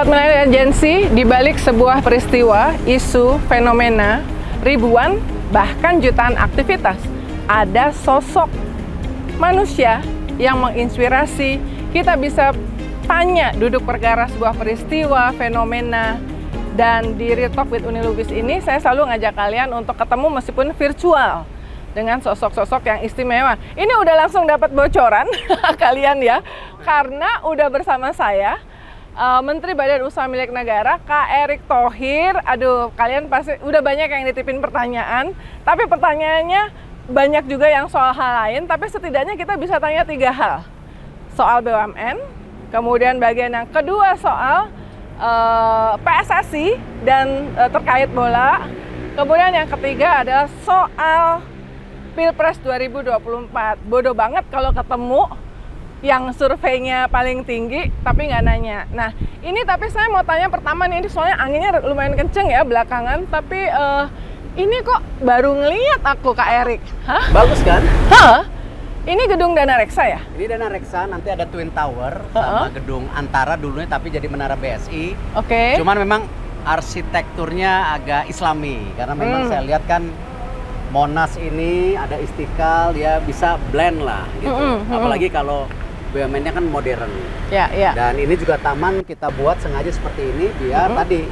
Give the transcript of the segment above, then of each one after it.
Sobat Millennial Agency, di balik sebuah peristiwa, isu, fenomena, ribuan, bahkan jutaan aktivitas, ada sosok manusia yang menginspirasi. Kita bisa tanya duduk perkara sebuah peristiwa, fenomena, dan di Real Talk with Uni Lubis ini saya selalu ngajak kalian untuk ketemu meskipun virtual dengan sosok-sosok yang istimewa. Ini udah langsung dapat bocoran kalian ya, karena udah bersama saya Menteri Badan Usaha Milik Negara, Kak Erick Thohir. Aduh, kalian pasti udah banyak yang nitipin pertanyaan, tapi pertanyaannya banyak juga yang soal hal lain, tapi setidaknya kita bisa tanya 3 hal. Soal BUMN, kemudian bagian yang kedua soal PSSI dan terkait bola, kemudian yang ketiga adalah soal Pilpres 2024. Bodoh banget kalau ketemu yang surveinya paling tinggi tapi nggak nanya. Nah ini tapi saya mau tanya pertama nih, soalnya anginnya lumayan kenceng ya belakangan, tapi ini kok baru ngeliat aku Kak Erick. Hah? Bagus kan? Hah? Ini gedung Dana Reksa ya? Ini Dana Reksa, nanti ada Twin Tower sama gedung Antara dulunya tapi jadi Menara BSI. Oke. Cuman memang arsitekturnya agak Islami karena memang saya lihat kan Monas ini ada Istiqlal, ya bisa blend lah gitu. Apalagi kalau BUMN-nya kan modern. Ya, ya. Dan ini juga taman kita buat sengaja seperti ini biar tadi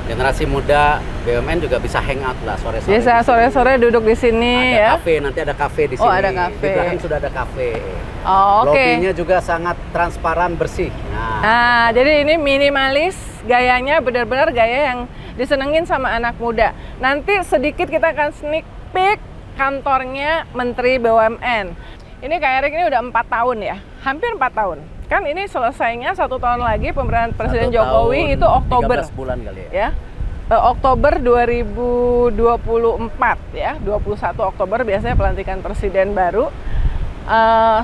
generasi muda BUMN juga bisa hangout lah sore-sore. Bisa sore-sore duduk di sini ada ya. Kafe, nanti ada kafe di sini. Oh, ada kafe. Di belakang sudah ada kafe. Oh, oke. Lobbynya juga sangat transparan, bersih. Nah, jadi ini minimalis, gayanya benar-benar gaya yang disenengin sama anak muda. Nanti sedikit kita akan sneak peek kantornya Menteri BUMN. Ini Kak Erick ini udah 4 tahun ya, hampir 4 tahun. Kan ini selesainya 1 tahun lagi pemerintahan Presiden Jokowi itu Oktober. 13 bulan kali Ya. ya. Oktober 2024 ya, 21 Oktober biasanya pelantikan presiden baru.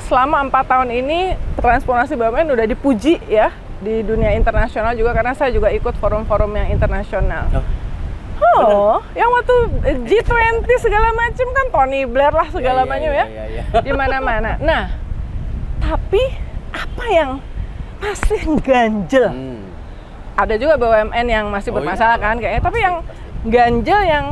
Selama 4 tahun ini transformasi BUMN udah dipuji ya di dunia internasional juga, karena saya juga ikut forum-forum yang internasional. Yang waktu G20 segala macam kan Tony Blair lah segala macam ya. Di mana-mana. Nah, tapi apa yang masih ganjel? Ada juga BUMN yang masih bermasalah kan kayaknya, tapi yang ganjel yang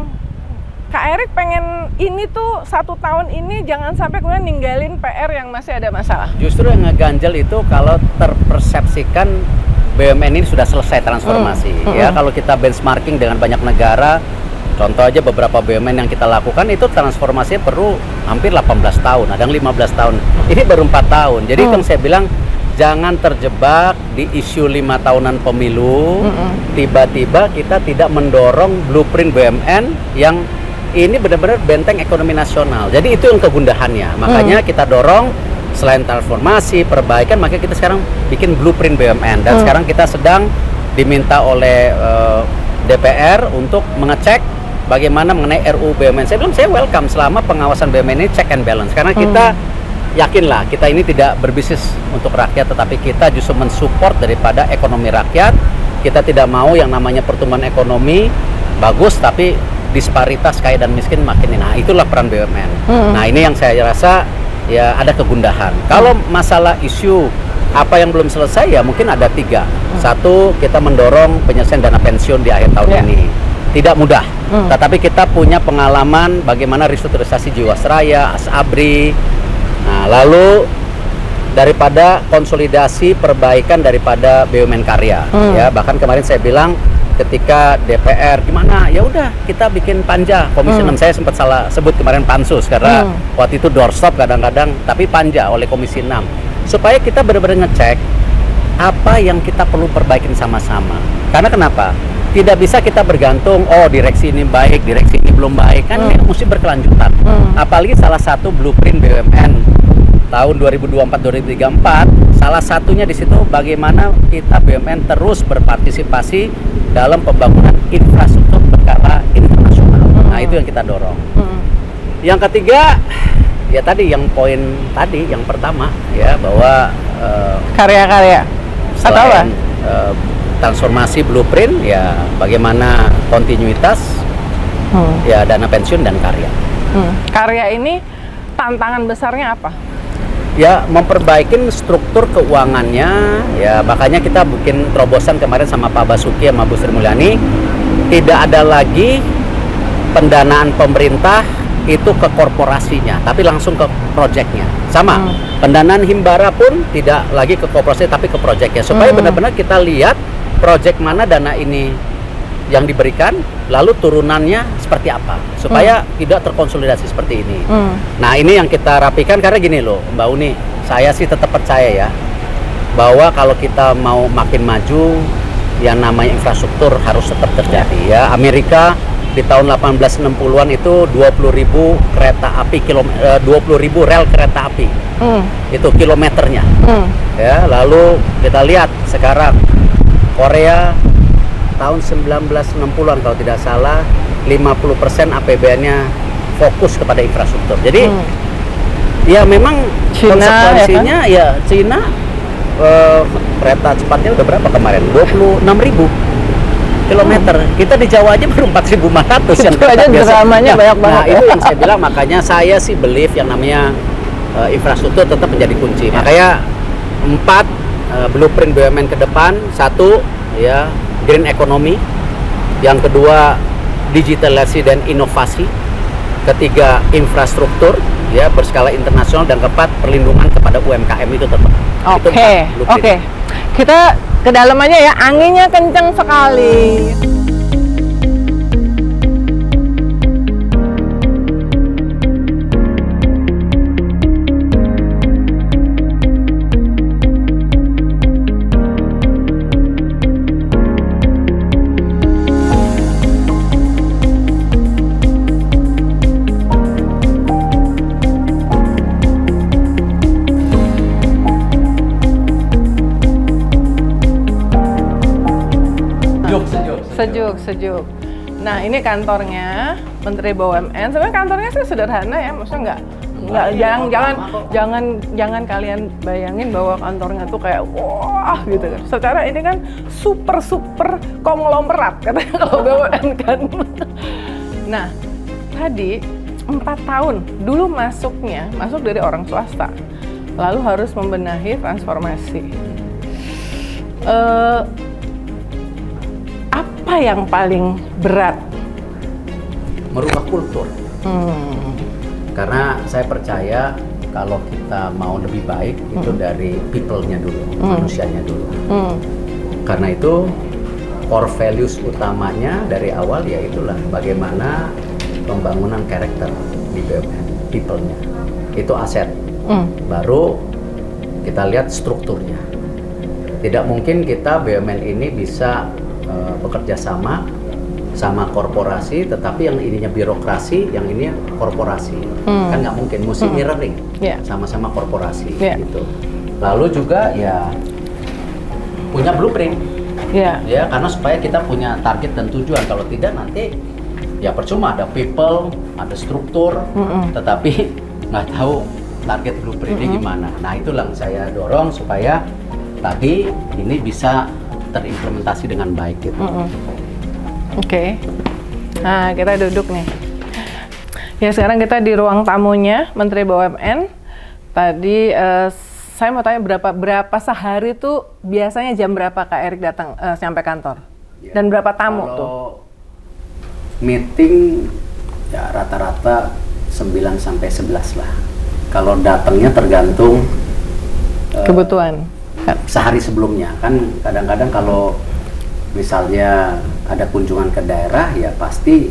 Kak Erick pengen ini tuh 1 tahun ini jangan sampai kemudian ninggalin PR yang masih ada masalah. Justru yang ngeganjel itu kalau terpersepsikan BUMN ini sudah selesai transformasi. Ya, kalau kita benchmarking dengan banyak negara, contoh aja beberapa BUMN yang kita lakukan itu transformasinya perlu hampir 18 tahun, ada yang 15 tahun. Ini baru 4 tahun. Jadi itu yang saya bilang, jangan terjebak di isu 5 tahunan pemilu. Tiba-tiba kita tidak mendorong blueprint BUMN yang ini benar-benar benteng ekonomi nasional. Jadi itu yang kegundahannya. Makanya kita dorong selain transformasi, perbaikan, makanya kita sekarang bikin blueprint BUMN. Dan sekarang kita sedang diminta oleh DPR untuk mengecek bagaimana mengenai RUU BUMN. Saya bilang saya welcome selama pengawasan BUMN ini check and balance. Karena kita yakinlah kita ini tidak berbisnis untuk rakyat, tetapi kita justru mensupport daripada ekonomi rakyat. Kita tidak mau yang namanya pertumbuhan ekonomi bagus tapi disparitas kaya dan miskin makin. Nah, itulah peran BUMN. Nah, ini yang saya rasa ya ada kegundahan. Kalau masalah isu apa yang belum selesai ya mungkin ada 3. Satu, kita mendorong penyelesaian dana pensiun di akhir tahun ini. Tidak mudah, tetapi kita punya pengalaman bagaimana restrukturisasi Jiwasraya, Asabri. Nah, lalu daripada konsolidasi perbaikan daripada BUMN karya, ya bahkan kemarin saya bilang ketika DPR gimana, ya udah kita bikin panja Komisi 6. Saya sempat salah sebut kemarin pansus karena waktu itu doorstop kadang-kadang, tapi panja oleh Komisi 6 supaya kita benar-benar ngecek apa yang kita perlu perbaikin sama-sama. Karena kenapa? Tidak bisa kita bergantung, oh direksi ini baik, direksi ini belum baik, kan mesti berkelanjutan. Apalagi salah satu blueprint BUMN tahun 2024-2034, salah satunya di situ bagaimana kita BUMN terus berpartisipasi dalam pembangunan infrastruktur berskala internasional. Nah, itu yang kita dorong. Yang ketiga, ya tadi yang poin tadi, yang pertama ya bahwa Karya-karya. selain transformasi blueprint, ya bagaimana kontinuitas, ya dana pensiun dan karya. Karya ini tantangan besarnya apa? Ya, memperbaikin struktur keuangannya, ya makanya kita bikin terobosan kemarin sama Pak Basuki sama Bu Sri Mulyani, tidak ada lagi pendanaan pemerintah itu ke korporasinya, tapi langsung ke proyeknya. Sama, pendanaan Himbara pun tidak lagi ke korporasi, tapi ke proyeknya, supaya benar-benar kita lihat proyek mana dana ini yang diberikan, lalu turunannya seperti apa, supaya tidak terkonsolidasi seperti ini. Nah, ini yang kita rapikan, karena gini loh Mbak Uni, saya sih tetap percaya ya bahwa kalau kita mau makin maju, yang namanya infrastruktur harus tetap terjadi ya. Amerika di tahun 1860-an itu 20.000 kereta api 20.000 rel kereta api itu kilometernya ya. Lalu kita lihat sekarang Korea tahun 1960-an kalau tidak salah 50% APBN-nya fokus kepada infrastruktur. Jadi ya memang Cina, konsekuensinya ya Cina kereta cepatnya udah berapa kemarin? 26.000 kilometer. Kita di Jawa aja baru 4.500 yang Itu aja dramanya banyak banget. Nah, itu yang saya bilang, makanya saya sih believe yang namanya infrastruktur tetap menjadi kunci. Makanya 4 blueprint BUMN ke depan. 1 ya green economy, yang kedua digitalisasi dan inovasi, ketiga infrastruktur ya berskala internasional, dan keempat perlindungan kepada UMKM itu tetap. Oke. Kita ke dalamannya ya, anginnya kenceng sekali. Sejuk. Nah, ini kantornya Menteri BUMN. Sebenarnya kantornya sih sederhana ya, maksudnya jangan kalian bayangin bahwa kantornya tuh kayak wah gitu kan. Secara ini kan super konglomerat katanya kalau BUMN kan. Nah, tadi 4 tahun dulu masuk dari orang swasta, lalu harus membenahi transformasi. Apa yang paling berat? Merubah kultur. Karena saya percaya kalau kita mau lebih baik itu dari people-nya dulu, manusianya dulu. Karena itu core values utamanya dari awal ya itulah bagaimana pembangunan karakter di BUMN, people-nya. Itu aset. Baru kita lihat strukturnya. Tidak mungkin kita BUMN ini bisa bekerja sama korporasi, tetapi yang ininya birokrasi, yang ini korporasi, kan nggak mungkin, mesti mirroring, sama-sama korporasi gitu. Lalu juga ya punya blueprint, ya karena supaya kita punya target dan tujuan. Kalau tidak nanti ya percuma, ada people, ada struktur, tetapi nggak tahu target blueprintnya gimana. Nah itulah yang saya dorong supaya tadi ini bisa terimplementasi dengan baik gitu. Oke. Nah, kita duduk nih. Ya, sekarang kita di ruang tamunya Menteri BUMN. Tadi saya mau tanya berapa sehari tuh biasanya jam berapa Kak Erik datang sampai kantor? Ya, dan berapa tamu tuh? Meeting ya rata-rata 9 sampai 11 lah. Kalau datangnya tergantung kebutuhan. Sehari sebelumnya kan kadang-kadang kalau misalnya ada kunjungan ke daerah ya pasti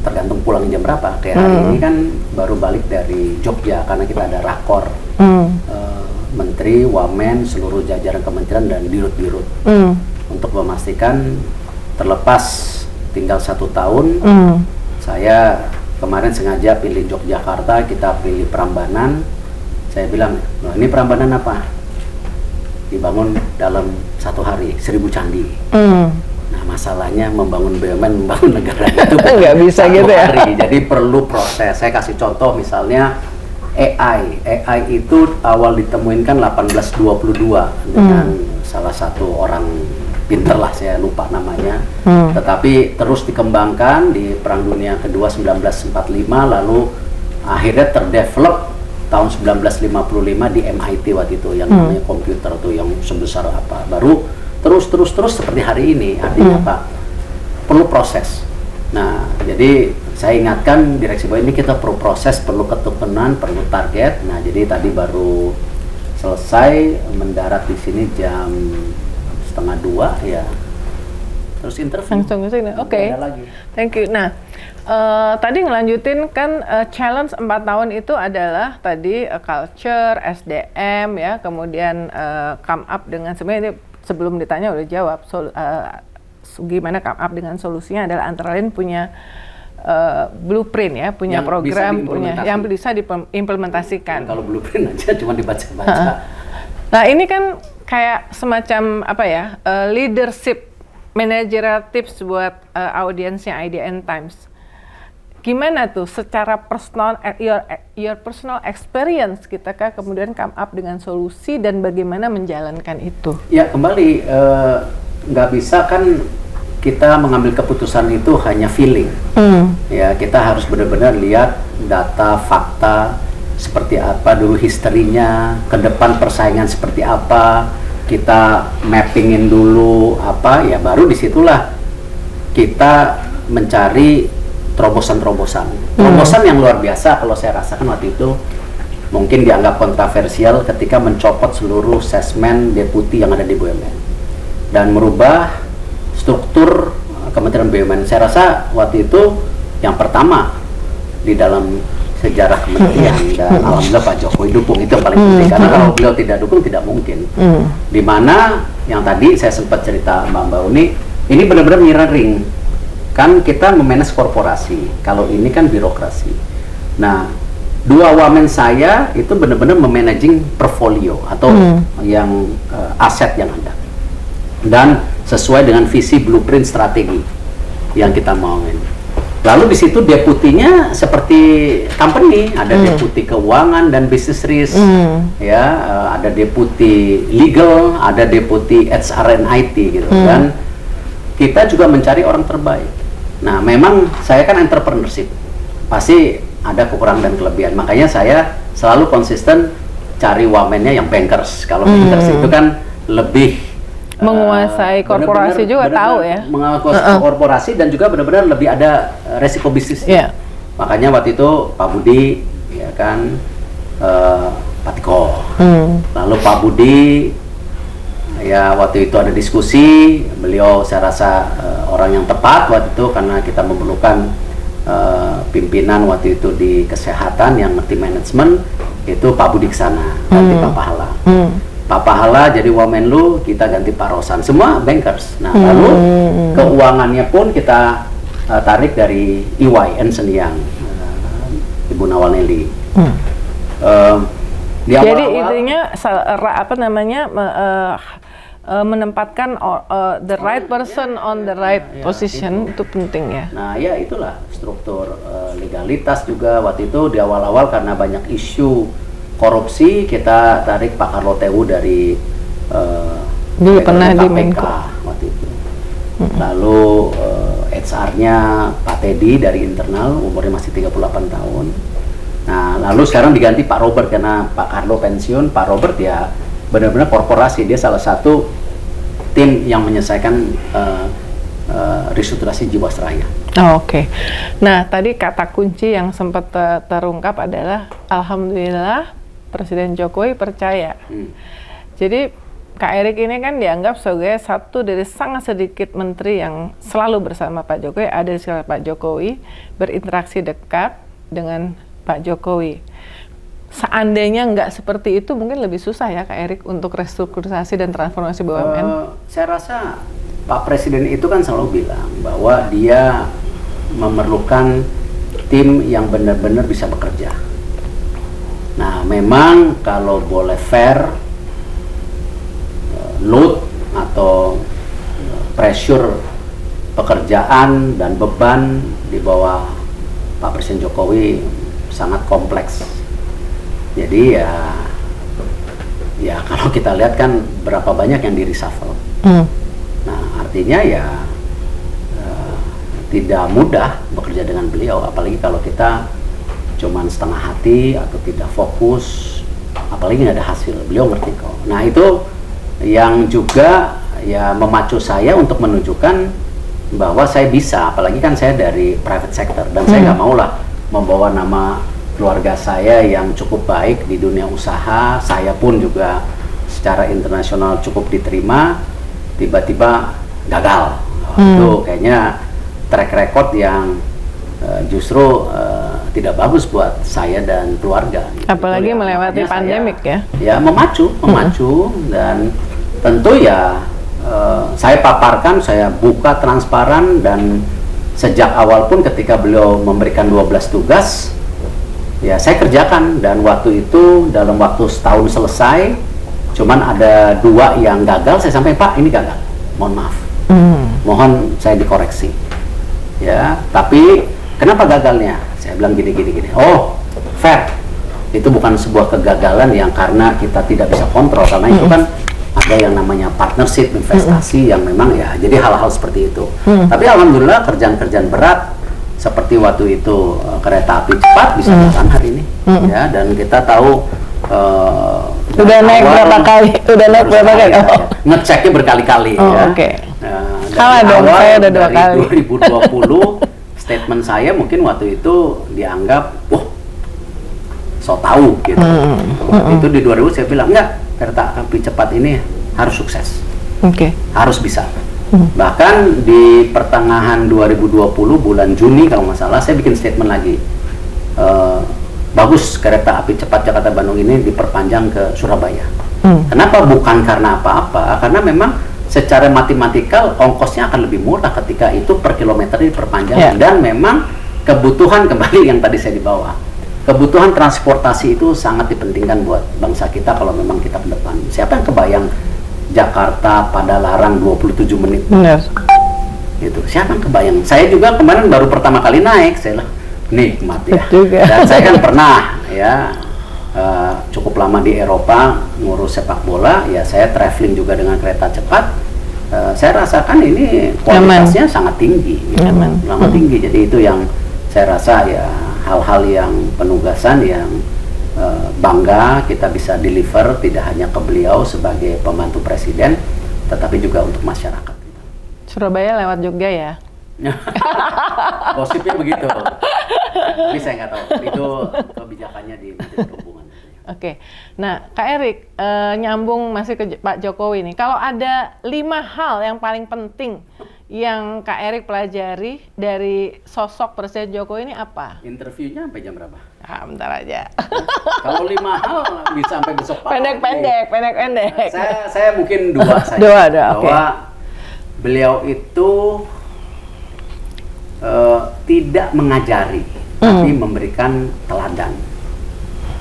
tergantung pulang jam berapa. Kayak hari ini kan baru balik dari Jogja karena kita ada rakor menteri, wamen, seluruh jajaran kementerian dan dirut-dirut untuk memastikan terlepas tinggal 1 tahun. Saya kemarin sengaja pilih Yogyakarta, kita pilih Prambanan. Saya bilang, nah, ini Prambanan apa? Dibangun dalam 1 hari 1000 candi. Nah masalahnya membangun BUMN, membangun negara itu nggak bisa gitu ya. Jadi perlu proses. Saya kasih contoh misalnya AI itu awal ditemuin kan 1822 dengan salah satu orang pinter lah, saya lupa namanya. Tetapi terus dikembangkan di Perang Dunia Kedua 1945, lalu akhirnya terdevelop tahun 1955 di MIT waktu itu yang namanya komputer tuh yang sebesar apa. Baru terus seperti hari ini. Artinya apa? Perlu proses. Nah, jadi saya ingatkan direksi bahwa ini kita perlu proses, perlu ketekunan, perlu target. Nah, jadi tadi baru selesai mendarat di sini jam 1:30 ya. Terus interview. Langsung ke sini. Oke. Thank you. Nah, tadi ngelanjutin kan challenge 4 tahun itu adalah tadi culture, SDM ya, kemudian come up dengan sebenarnya sebelum ditanya udah jawab gimana come up dengan solusinya adalah antara lain punya blueprint ya, punya yang program, yang bisa diimplementasikan. Kalau blueprint aja cuma dibaca-baca. Nah, ini kan kayak semacam apa ya, leadership managerial tips buat audiensnya IDN Times. Gimana tuh secara personal, your personal experience kita kemudian come up dengan solusi dan bagaimana menjalankan itu? Ya kembali nggak bisa kan kita mengambil keputusan itu hanya feeling. Ya kita harus benar-benar lihat data, fakta seperti apa dulu historinya, ke depan persaingan seperti apa, kita mappingin dulu apa, ya baru disitulah kita mencari terobosan-terobosan yang luar biasa. Kalau saya rasakan waktu itu mungkin dianggap kontroversial ketika mencopot seluruh sesmen deputi yang ada di BUMN dan merubah struktur Kementerian BUMN. Saya rasa waktu itu yang pertama di dalam sejarah kementerian dan alhamdulillah Pak Jokowi dukung, itu yang paling penting karena kalau beliau tidak dukung tidak mungkin. Dimana yang tadi saya sempat cerita Mbak Uni, ini benar-benar mirroring. Kan kita memanage korporasi, kalau ini kan birokrasi. Nah, dua wamen saya itu benar-benar memanaging portfolio atau yang aset yang ada. Dan sesuai dengan visi blueprint strategi yang kita mauin. Lalu di situ deputinya seperti company, ada deputi keuangan dan business risk, ya, ada deputi legal, ada deputi HR and IT gitu. Dan kita juga mencari orang terbaik. Nah, memang saya kan entrepreneurship, pasti ada kekurangan dan kelebihan. Makanya saya selalu konsisten cari wamennya yang bankers. Kalau bankers itu kan lebih menguasai korporasi juga tahu ya. Menguasai korporasi dan juga benar-benar lebih ada resiko bisnis. Makanya waktu itu Pak Budi, ya kan, Pak Tiko. Lalu Pak Budi, ya waktu itu ada diskusi, beliau saya rasa orang yang tepat waktu itu karena kita memerlukan pimpinan waktu itu di kesehatan yang ngerti manajemen, itu Pak Budi kesana, ganti Pak Pahala. Pak Pahala jadi Wamenlu, kita ganti Pak Rosan, semua bankers. Nah, lalu keuangannya pun kita tarik dari EY, Ernst & Young, Ibu Nawal Nelly. Jadi intinya apa namanya menempatkan the right person on the right position itu penting ya. Nah, ya itulah struktur legalitas juga waktu itu di awal-awal karena banyak isu korupsi, kita tarik Pak Carlo Tewu dari dulu pernah di KPK Menko waktu itu. Lalu HR-nya Pak Teddy dari internal, umurnya masih 38 tahun. Nah, lalu sekarang diganti Pak Robert karena Pak Carlo pensiun. Pak Robert ya benar-benar korporasi, dia salah satu tim yang menyelesaikan restrukturasi Jiwasraya. Oke. Nah, tadi kata kunci yang sempat terungkap adalah alhamdulillah Presiden Jokowi percaya. Jadi Kak Erik ini kan dianggap sebagai satu dari sangat sedikit menteri yang selalu bersama Pak Jokowi, ada di sekitar Pak Jokowi, berinteraksi dekat dengan Pak Jokowi. Seandainya nggak seperti itu, mungkin lebih susah ya Kak Erik untuk restrukturisasi dan transformasi BUMN. Saya rasa Pak Presiden itu kan selalu bilang bahwa dia memerlukan tim yang benar-benar bisa bekerja. Nah, memang kalau boleh fair, load atau pressure pekerjaan dan beban di bawah Pak Presiden Jokowi sangat kompleks. Jadi ya kalau kita lihat kan berapa banyak yang di reshuffle. Nah, artinya ya tidak mudah bekerja dengan beliau, apalagi kalau kita cuman setengah hati atau tidak fokus, apalagi nggak ada hasil. Beliau ngerti kok. Nah itu yang juga ya memacu saya untuk menunjukkan bahwa saya bisa, apalagi kan saya dari private sector dan saya nggak mau lah membawa nama keluarga saya yang cukup baik di dunia usaha, saya pun juga secara internasional cukup diterima, tiba-tiba gagal. Itu kayaknya track record yang justru tidak bagus buat saya dan keluarga. Apalagi Gitu, melewati makanya pandemik saya, ya. Ya memacu dan tentu ya saya paparkan, saya buka transparan dan sejak awal pun ketika beliau memberikan 12 tugas, ya saya kerjakan dan waktu itu dalam waktu setahun selesai, cuman ada 2 yang gagal, saya sampaikan Pak ini gagal, mohon maaf, mohon saya dikoreksi, ya tapi kenapa gagalnya? Saya bilang gini, oh fair, itu bukan sebuah kegagalan yang karena kita tidak bisa kontrol, karena itu kan ada yang namanya partnership, investasi yang memang ya, jadi hal-hal seperti itu. Tapi alhamdulillah kerjaan-kerjaan berat seperti waktu itu kereta api cepat bisa jalan hari ini, ya dan kita tahu udah naik berapa kali? Udah naik berapa kali? Ngeceknya berkali-kali ya. Oke. Kalah dong, saya udah 2 kali. 2020 statement saya mungkin waktu itu dianggap wah so tahu gitu. Itu di 2000 saya bilang enggak, kereta api cepat ini harus sukses. Harus bisa. Bahkan di pertengahan 2020 bulan Juni kalau nggak salah saya bikin statement lagi. Bagus kereta api cepat Jakarta Bandung ini diperpanjang ke Surabaya. Kenapa? Bukan karena apa-apa, karena memang secara matematikal ongkosnya akan lebih murah ketika itu per kilometer diperpanjang, dan memang kebutuhan kembali yang tadi saya dibawa. Kebutuhan transportasi itu sangat dipentingkan buat bangsa kita kalau memang kita ke depan. Siapa yang kebayang Jakarta pada larang 27 menit? Benar. Gitu. Siapa yang kebayang? Saya juga kemarin baru pertama kali naik, saya lah nikmat ya. Dan saya kan pernah ya cukup lama di Eropa ngurus sepak bola, ya saya traveling juga dengan kereta cepat. Saya rasakan ini kualitasnya sangat tinggi, gitu. Sangat tinggi. Jadi itu yang saya rasa ya hal-hal yang penugasan yang bangga kita bisa deliver tidak hanya ke beliau sebagai pembantu presiden, tetapi juga untuk masyarakat. Surabaya lewat Jogja ya? Gosipnya begitu. Tapi saya nggak tahu. Itu kebijakannya di Menteri Perhubungan. Oke. Nah, Kak Erik, nyambung masih ke Pak Jokowi nih. Kalau ada 5 hal yang paling penting yang Kak Erik pelajari dari sosok Presiden Jokowi ini apa? Interviewnya sampai jam berapa? Bentar aja. Kalau 5 hal bisa sampai besok pagi. Pendek. Saya mungkin 2 saja. Bahwa beliau itu tidak mengajari, tapi memberikan teladan.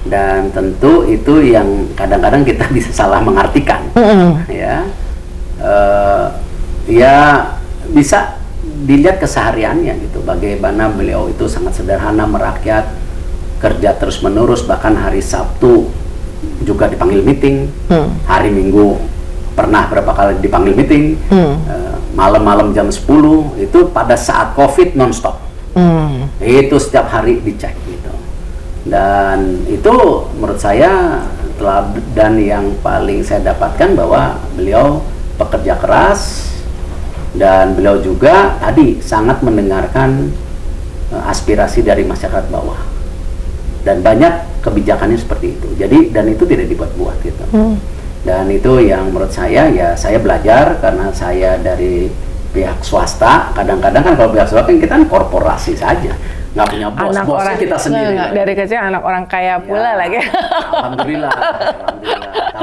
Dan tentu itu yang kadang-kadang kita bisa salah mengartikan. Ya bisa dilihat kesehariannya gitu, bagaimana beliau itu sangat sederhana, merakyat, kerja terus-menerus, bahkan hari Sabtu juga dipanggil meeting, hari Minggu pernah berapa kali dipanggil meeting, malam-malam jam 10, itu pada saat COVID non-stop. Itu setiap hari dicek gitu. Dan itu menurut saya teladan yang paling saya dapatkan bahwa beliau pekerja keras, dan beliau juga tadi sangat mendengarkan aspirasi dari masyarakat bawah, dan banyak kebijakannya seperti itu. Jadi dan itu tidak dibuat-buat gitu. Dan itu yang menurut saya ya saya belajar karena saya dari pihak swasta. Kadang-kadang kan kalau pihak swasta kan kita kan korporasi saja, nggak punya bos, bosnya kita sendiri. Dari kecil anak orang kaya pula lagi. Alhamdulillah.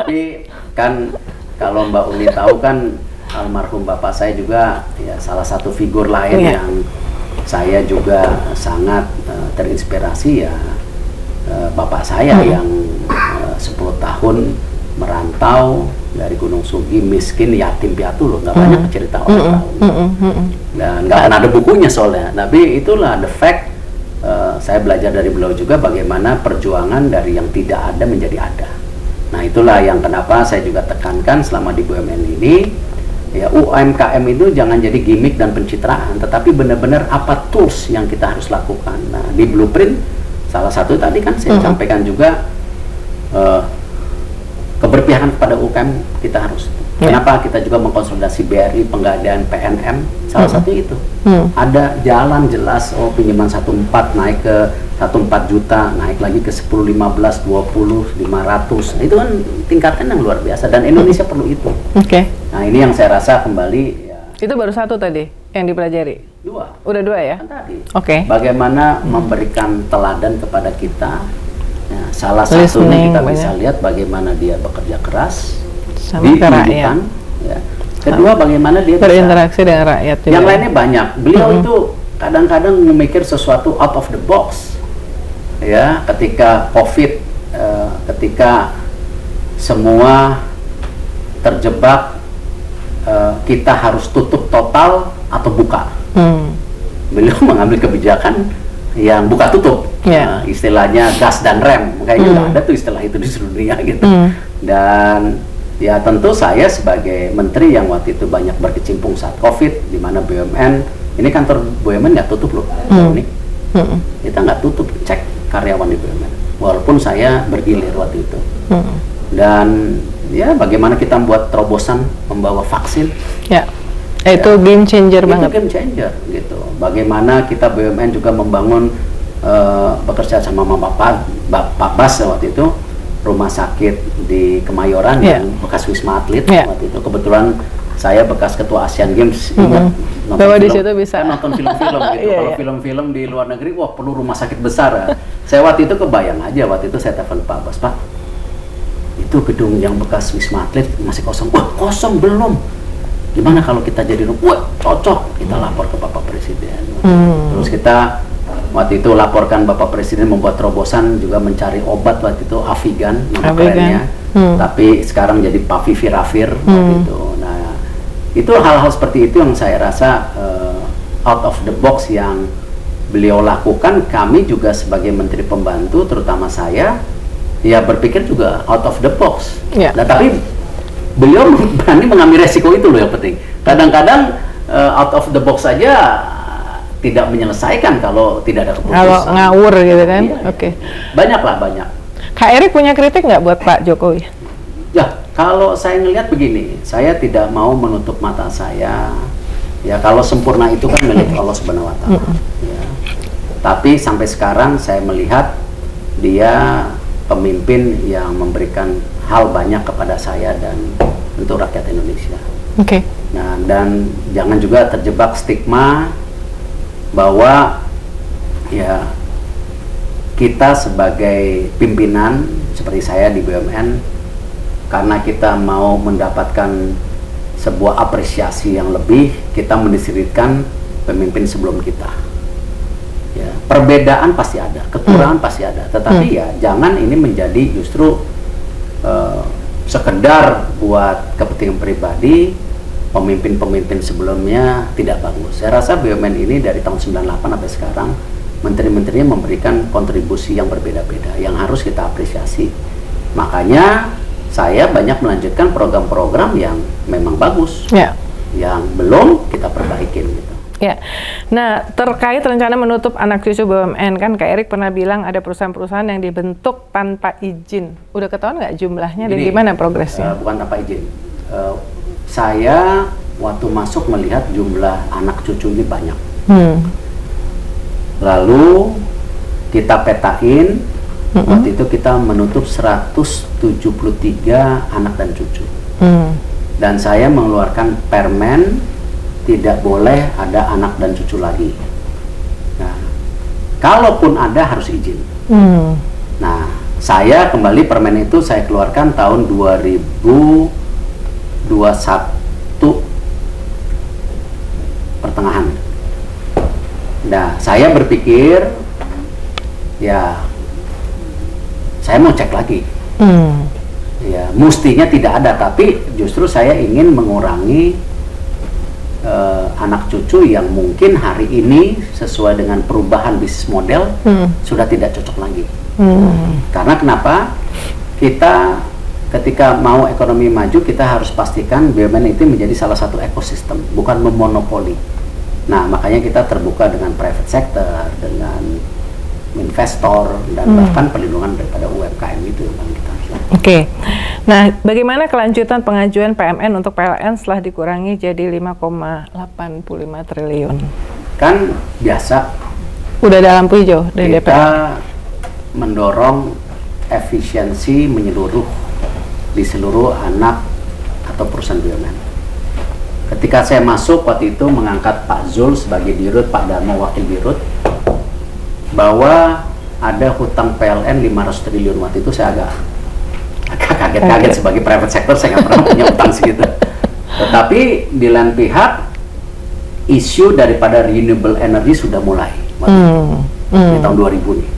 Tapi kan kalau Mbak Uli tahu kan almarhum bapak saya juga ya salah satu figur lain yang saya juga sangat terinspirasi ya, bapak saya yang 10 tahun merantau dari Gunung Sugi, miskin, yatim piatu loh, nggak banyak cerita orang tahu. Dan nggak pernah ada bukunya soalnya, tapi itulah the fact. Saya belajar dari beliau juga bagaimana perjuangan dari yang tidak ada menjadi ada. Nah itulah yang kenapa saya juga tekankan selama di BUMN ini, ya UMKM itu jangan jadi gimmick dan pencitraan, tetapi benar-benar apa tools yang kita harus lakukan. Nah di blueprint salah satu tadi kan saya sampaikan juga keberpihakan kepada UKM kita harus. Kenapa kita juga mengkonsolidasi BRI, Penggadaian, PNM, salah satu itu. Ada jalan jelas, pinjaman 1,4 naik ke 1,4 juta, naik lagi ke 10, 15, 20, 500. Itu kan tingkatan yang luar biasa dan Indonesia perlu itu. Nah, ini yang saya rasa kembali ya. Itu baru satu tadi yang dipelajari? 2. Udah 2 ya? Kan tadi. Bagaimana Bagaimana memberikan teladan kepada kita. Ya, salah satunya kita bisa lihat bagaimana dia bekerja keras di kehidupan. Ya. Kedua, bagaimana dia berinteraksi dengan rakyat juga. Yang lainnya banyak. Beliau itu kadang-kadang memikir sesuatu out of the box. Ya, ketika COVID, ketika semua terjebak, kita harus tutup total atau buka. Beliau mengambil kebijakan yang buka tutup, istilahnya gas dan rem, kayaknya nggak ada tuh istilah itu di seluruh dunia gitu. Dan ya tentu saya sebagai menteri yang waktu itu banyak berkecimpung saat COVID, di mana BUMN, ini kantor BUMN nggak tutup loh, kita nggak tutup cek karyawan di BUMN, walaupun saya bergilir waktu itu. Dan ya bagaimana kita membuat terobosan membawa vaksin. Itu game changer banget. Itu game changer gitu. Bagaimana kita BUMN juga membangun bekerja sama Pak Bas waktu itu rumah sakit di Kemayoran yang bekas Wisma Atlet waktu itu. Kebetulan saya bekas ketua Asian Games, ingat bahwa di situ bisa nonton film-film gitu. Kalau film-film di luar negeri, wah perlu rumah sakit besar ya. Saya waktu itu kebayang aja, waktu itu saya telepon Pak Bas, Pak, itu gedung yang bekas Wisma Atlet masih kosong. Wah, kosong belum. Gimana kalau kita jadi wah cocok, kita lapor ke Bapak Presiden. Terus kita waktu itu laporkan Bapak Presiden membuat terobosan juga mencari obat waktu itu Avigan nama kerennya, tapi sekarang jadi Favipiravir waktu itu. Nah, itu hal-hal seperti itu yang saya rasa out of the box yang beliau lakukan. Kami juga sebagai Menteri Pembantu, terutama saya, ya berpikir juga out of the box. Nah, tapi beliau berani mengambil resiko itu loh yang penting. Kadang-kadang out of the box saja tidak menyelesaikan kalau tidak ada keputusan. Kalau ngawur gitu kan. Banyak lah, banyak. Kak Erik punya kritik nggak buat Pak Jokowi? Ya, kalau saya ngelihat begini, saya tidak mau menutup mata saya. Ya, kalau sempurna itu kan milik Allah Subhanahu Wa Taala. Ya. Tapi sampai sekarang saya melihat dia pemimpin yang memberikan hal banyak kepada saya dan untuk rakyat Indonesia. Nah, dan jangan juga terjebak stigma bahwa ya kita sebagai pimpinan seperti saya di BUMN, karena kita mau mendapatkan sebuah apresiasi yang lebih, kita mendiskreditkan pemimpin sebelum kita. Ya, perbedaan pasti ada, kekurangan pasti ada, tetapi ya jangan ini menjadi justru sekedar buat kepentingan pribadi. Pemimpin-pemimpin sebelumnya tidak bagus. Saya rasa BUMN ini dari tahun 98 sampai sekarang menteri-menterinya memberikan kontribusi yang berbeda-beda yang harus kita apresiasi. Makanya saya banyak melanjutkan program-program yang memang bagus, yang belum kita perbaikin gitu. Nah, terkait rencana menutup anak cucu BUMN, kan Kak Erik pernah bilang ada perusahaan-perusahaan yang dibentuk tanpa izin. Udah ketahuan nggak jumlahnya dan gimana progresnya? Bukan tanpa izin. Saya waktu masuk melihat jumlah anak cucu ini banyak. Lalu kita petain, waktu itu kita menutup 173 anak dan cucu. Dan saya mengeluarkan permen tidak boleh ada anak dan cucu lagi. Nah, kalaupun ada harus izin. Nah, saya kembali permen itu saya keluarkan tahun 2021 pertengahan. Nah, saya berpikir ya saya mau cek lagi. Ya, mestinya tidak ada, tapi justru saya ingin mengurangi anak cucu yang mungkin hari ini sesuai dengan perubahan bisnis model sudah tidak cocok lagi. Karena kenapa? Kita ketika mau ekonomi maju, kita harus pastikan BUMN itu menjadi salah satu ekosistem, bukan memonopoli. Nah, makanya kita terbuka dengan private sector, dengan investor dan bahkan perlindungan daripada UMKM itu yang paling kita lihat. Oke. Nah, bagaimana kelanjutan pengajuan PMN untuk PLN setelah dikurangi jadi 5,85 triliun? Kan biasa Udah ada lampu hijau dari kita DPR. mendorong efisiensi menyeluruh di seluruh anak atau perusahaan BUMN. Ketika saya masuk waktu itu mengangkat Pak Zul sebagai dirut, Pak Darmo wakil dirut, bahwa ada hutang PLN 500 triliun. Waktu itu saya agak kaget-kaget sebagai private sector, saya nggak pernah punya hutang segitu. Tetapi di lain pihak, isu daripada renewable energy sudah mulai di tahun 2000 nih.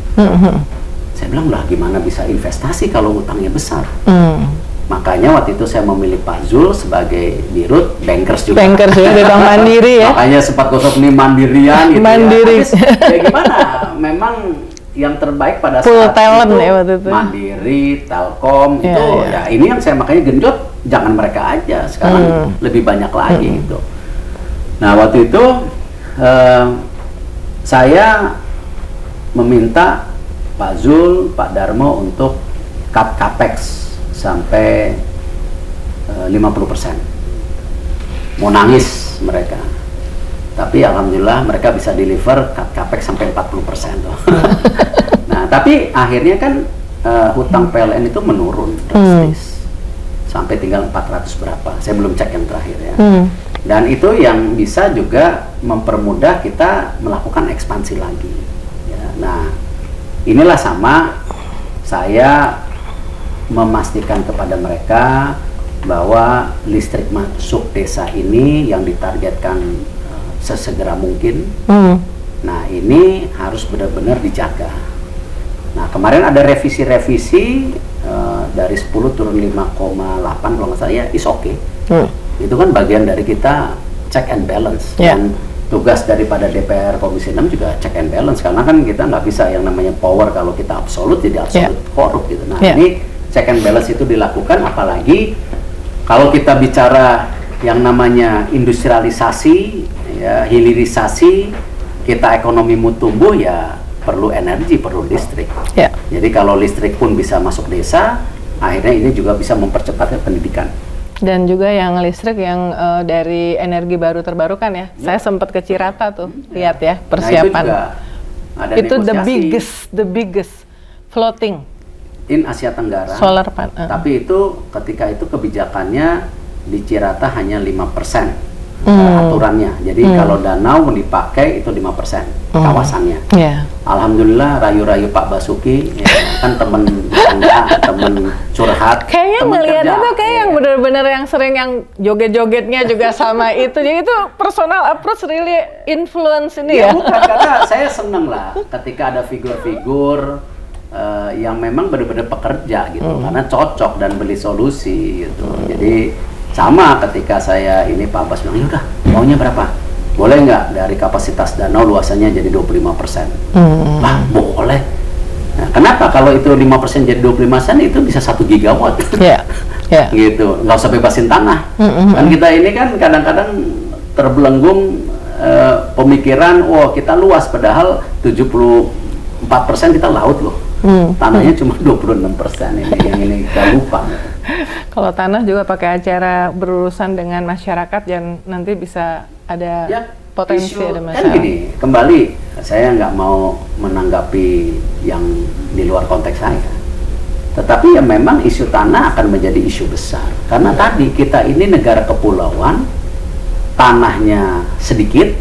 Saya bilang lah gimana bisa investasi kalau hutangnya besar. Makanya waktu itu saya memilih Pak Zul sebagai dirut, bankers juga. Bankers ya, dari Bank Mandiri ya. Makanya sempat gosok nih mandirian gitu Mandiri. ya. Ya gimana? Memang yang terbaik pada Full saat talent itu, ya waktu itu. Mandiri, Telkom, Ya, itu ya. ya ini yang saya makanya genjot, jangan mereka aja, sekarang lebih banyak lagi gitu. Nah waktu itu saya meminta Pak Zul, Pak Darmo untuk cut capex sampai 50%. Mau nangis mereka. Tapi alhamdulillah mereka bisa deliver cut capex sampai 40% loh. Nah, tapi akhirnya kan hutang PLN itu menurun drastis. Sampai tinggal 400 berapa. Saya belum cek yang terakhir ya. Dan itu yang bisa juga mempermudah kita melakukan ekspansi lagi. Ya, nah, inilah sama saya memastikan kepada mereka bahwa listrik masuk desa ini yang ditargetkan sesegera mungkin. Nah, ini harus benar-benar dijaga. Nah, kemarin ada revisi-revisi dari 10 turun 5,8 kalau nggak salah, ya is okay. Itu kan bagian dari kita check and balance. Dan tugas daripada DPR Komisi 6 juga check and balance, karena kan kita nggak bisa yang namanya power kalau kita absolut jadi absolut korup gitu. Nah, ini check and balance itu dilakukan, apalagi kalau kita bicara yang namanya industrialisasi, ya, hilirisasi, kita ekonomi mau tumbuh ya perlu energi, perlu listrik. Jadi kalau listrik pun bisa masuk desa, akhirnya ini juga bisa mempercepat pendidikan. Dan juga yang listrik yang dari energi baru terbarukan ya. Saya sempat ke Cirata tuh, lihat ya persiapan. Nah, itu juga ada negosiasi. the biggest floating in Asia Tenggara. Solar pan. Tapi itu ketika itu kebijakannya di Cirata hanya 5% aturannya. Jadi kalau danau dipakai itu 5% kawasannya. Alhamdulillah rayu-rayu Pak Basuki ya, kan temen temen curhat. Kayaknya melihatnya tuh kayak yang benar-benar yang sering yang joget-jogetnya juga sama itu. Jadi itu personal approach really influence ini ya. Bukan, karena saya seneng lah ketika ada figur-figur yang memang benar-benar pekerja gitu, karena cocok dan beli solusi gitu. Jadi sama ketika saya ini Pak Abbas bilang, yaudah maunya berapa? Boleh nggak dari kapasitas danau luasannya jadi 25%? Lah boleh. Nah, kenapa kalau itu 5% jadi 25% itu bisa 1 gigawatt? Gitu, nggak usah bebasin tanah. Kan kita ini kan kadang-kadang terbelenggung pemikiran, wah kita luas, padahal 74% kita laut loh. Tanahnya cuma 26%, ini kita lupa. Kalau tanah juga pakai acara berurusan dengan masyarakat yang nanti bisa ada potensi ada masalah. Kan gini, kembali saya nggak mau menanggapi yang di luar konteks saya. Tetapi ya memang isu tanah akan menjadi isu besar. Karena tadi kita ini negara kepulauan, tanahnya sedikit,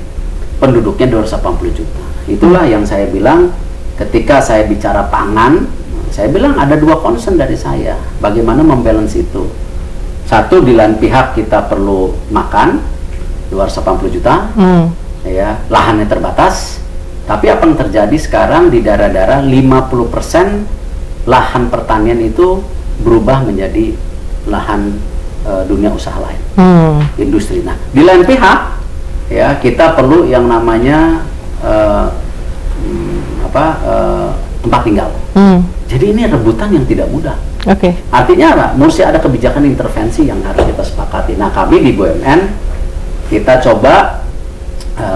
penduduknya 280 juta. Itulah yang saya bilang ketika saya bicara pangan, saya bilang ada 2 concern dari saya. Bagaimana membalance itu? Satu, di lain pihak kita perlu makan 280 juta, ya, lahannya terbatas. Tapi apa yang terjadi sekarang di daerah-daerah 50% lahan pertanian itu berubah menjadi lahan dunia usaha lain, industri. Nah, di lain pihak, ya kita perlu yang namanya tempat tinggal. Jadi ini rebutan yang tidak mudah. Artinya apa? Mesti ada kebijakan intervensi yang harus kita sepakati. Nah, kami di BUMN kita coba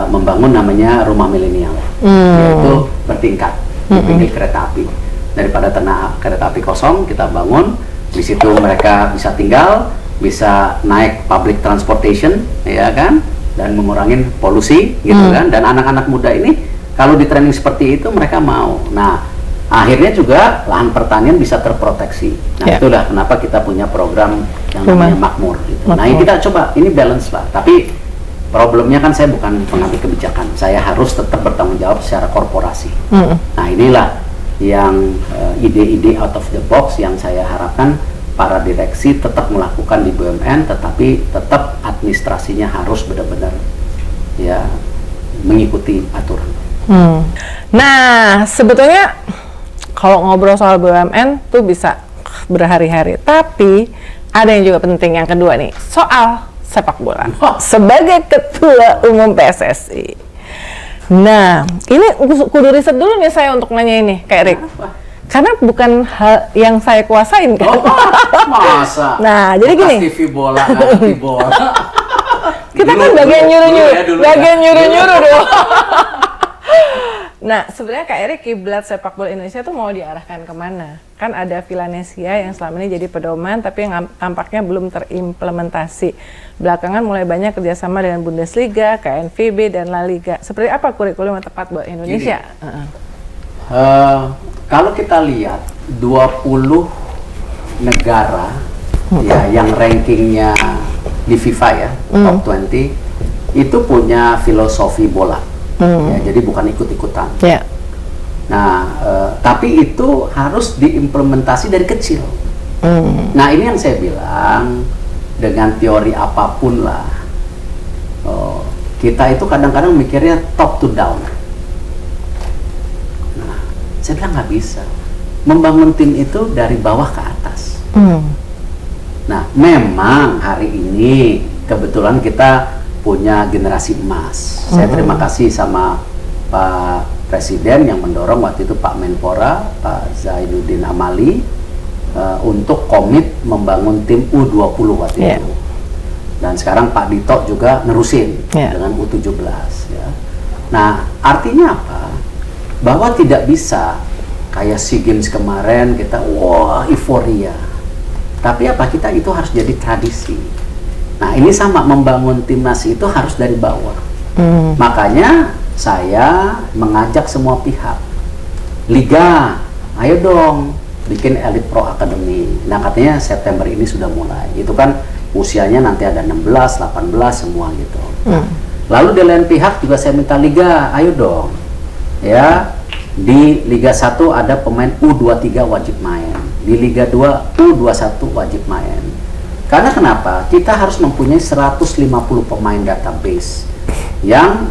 membangun namanya rumah milenial, yaitu bertingkat. di pinggir kereta api. Daripada tanah kereta api kosong, kita bangun di situ, mereka bisa tinggal, bisa naik public transportation, ya kan, dan mengurangi polusi, gitu kan. Dan anak-anak muda ini kalau di training seperti itu mereka mau. Nah, akhirnya juga lahan pertanian bisa terproteksi. Nah, itulah kenapa kita punya program yang namanya Makmur. Gitu. Nah, ini kita coba, ini balance lah. Tapi problemnya kan saya bukan pengambil kebijakan, saya harus tetap bertanggung jawab secara korporasi. Nah, inilah yang ide-ide out of the box yang saya harapkan para direksi tetap melakukan di BUMN, tetapi tetap administrasinya harus benar-benar ya mengikuti aturan. Nah, sebetulnya kalau ngobrol soal BUMN tuh bisa berhari-hari, tapi ada yang juga penting yang kedua nih, soal sepak bola. Sebagai ketua umum PSSI. Nah, ini kudu riset dulu nih saya untuk nanya ini, Kak Erik. Karena bukan hal yang saya kuasain kan. Masa? Nah, jadi gini. TV bola, TV bola. Kita kan bagian nyuruh-nyuruh dong. Nah, sebenarnya Kak Erik, kiblat sepak bola Indonesia tuh mau diarahkan kemana? Kan ada Villanesia yang selama ini jadi pedoman, tapi yang tampaknya belum terimplementasi. Belakangan mulai banyak kerjasama dengan Bundesliga, KNVB, dan La Liga. Seperti apa kurikulum yang tepat buat Indonesia? Kalau kita lihat 20 negara ya yang rankingnya di FIFA ya, top 20, itu punya filosofi bola. Ya, jadi bukan ikut-ikutan. Nah, tapi itu harus diimplementasi dari kecil. Nah, ini yang saya bilang, dengan teori apapun lah, kita itu kadang-kadang mikirnya top to down. Nah, saya bilang nggak bisa. Membangun tim itu dari bawah ke atas. Nah, memang hari ini kebetulan kita punya generasi emas. Saya terima kasih sama Pak Presiden yang mendorong waktu itu Pak Menpora, Pak Zainuddin Amali, untuk komit membangun tim U20 waktu itu. Dan sekarang Pak Dito juga nerusin dengan U17. Ya. Nah, artinya apa? Bahwa tidak bisa kayak SEA Games kemarin kita wah euforia. Tapi apa, kita itu harus jadi tradisi. Nah, ini sama, membangun timnas itu harus dari bawah. Makanya saya mengajak semua pihak. Liga, ayo dong bikin Elite Pro Academy. Nah, katanya September ini sudah mulai. Itu kan usianya nanti ada 16, 18 semua gitu. Lalu di lain pihak juga saya minta liga, ayo dong. Ya, di Liga 1 ada pemain U23 wajib main. Di Liga 2 U21 wajib main. Karena kenapa? Kita harus mempunyai 150 pemain database yang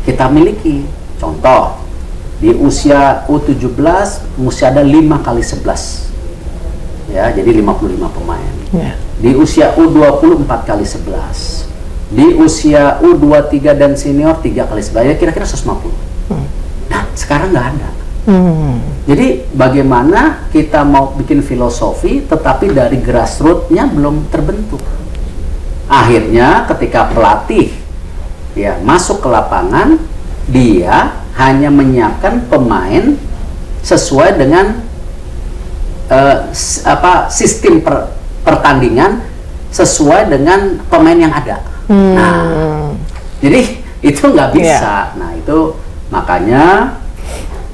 kita miliki. Contoh, di usia U17 mesti ada 5 kali 11. Ya, jadi 55 pemain. Di usia U20 4 kali 11. Di usia U23 dan senior 3 kali 11. Ya, kira-kira 150. Nah, sekarang nggak ada. Jadi bagaimana kita mau bikin filosofi tetapi dari grassroots-nya belum terbentuk. Akhirnya ketika pelatih ya masuk ke lapangan, dia hanya menyiapkan pemain sesuai dengan sistem pertandingan sesuai dengan pemain yang ada. Nah, jadi itu nggak bisa. Nah, itu makanya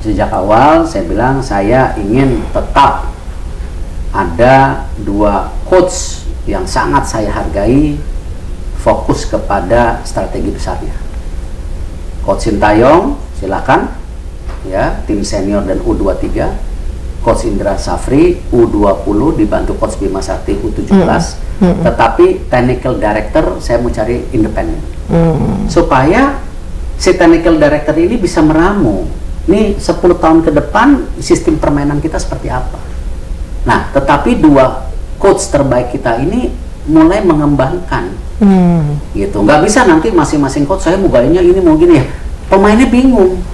sejak awal saya bilang saya ingin tetap ada 2 coach yang sangat saya hargai, fokus kepada strategi besarnya. Coach Sintayong silakan ya, tim senior dan U23. Coach Indra Safri U20 dibantu Coach Bima Sakti U17. Tetapi technical director saya mau cari independen. Supaya si technical director ini bisa meramu nih 10 tahun ke depan sistem permainan kita seperti apa. Nah, tetapi 2 coach terbaik kita ini mulai mengembangkan. Gitu. Nggak bisa nanti masing-masing coach saya mau gayanya ini mau gini ya. Pemainnya bingung.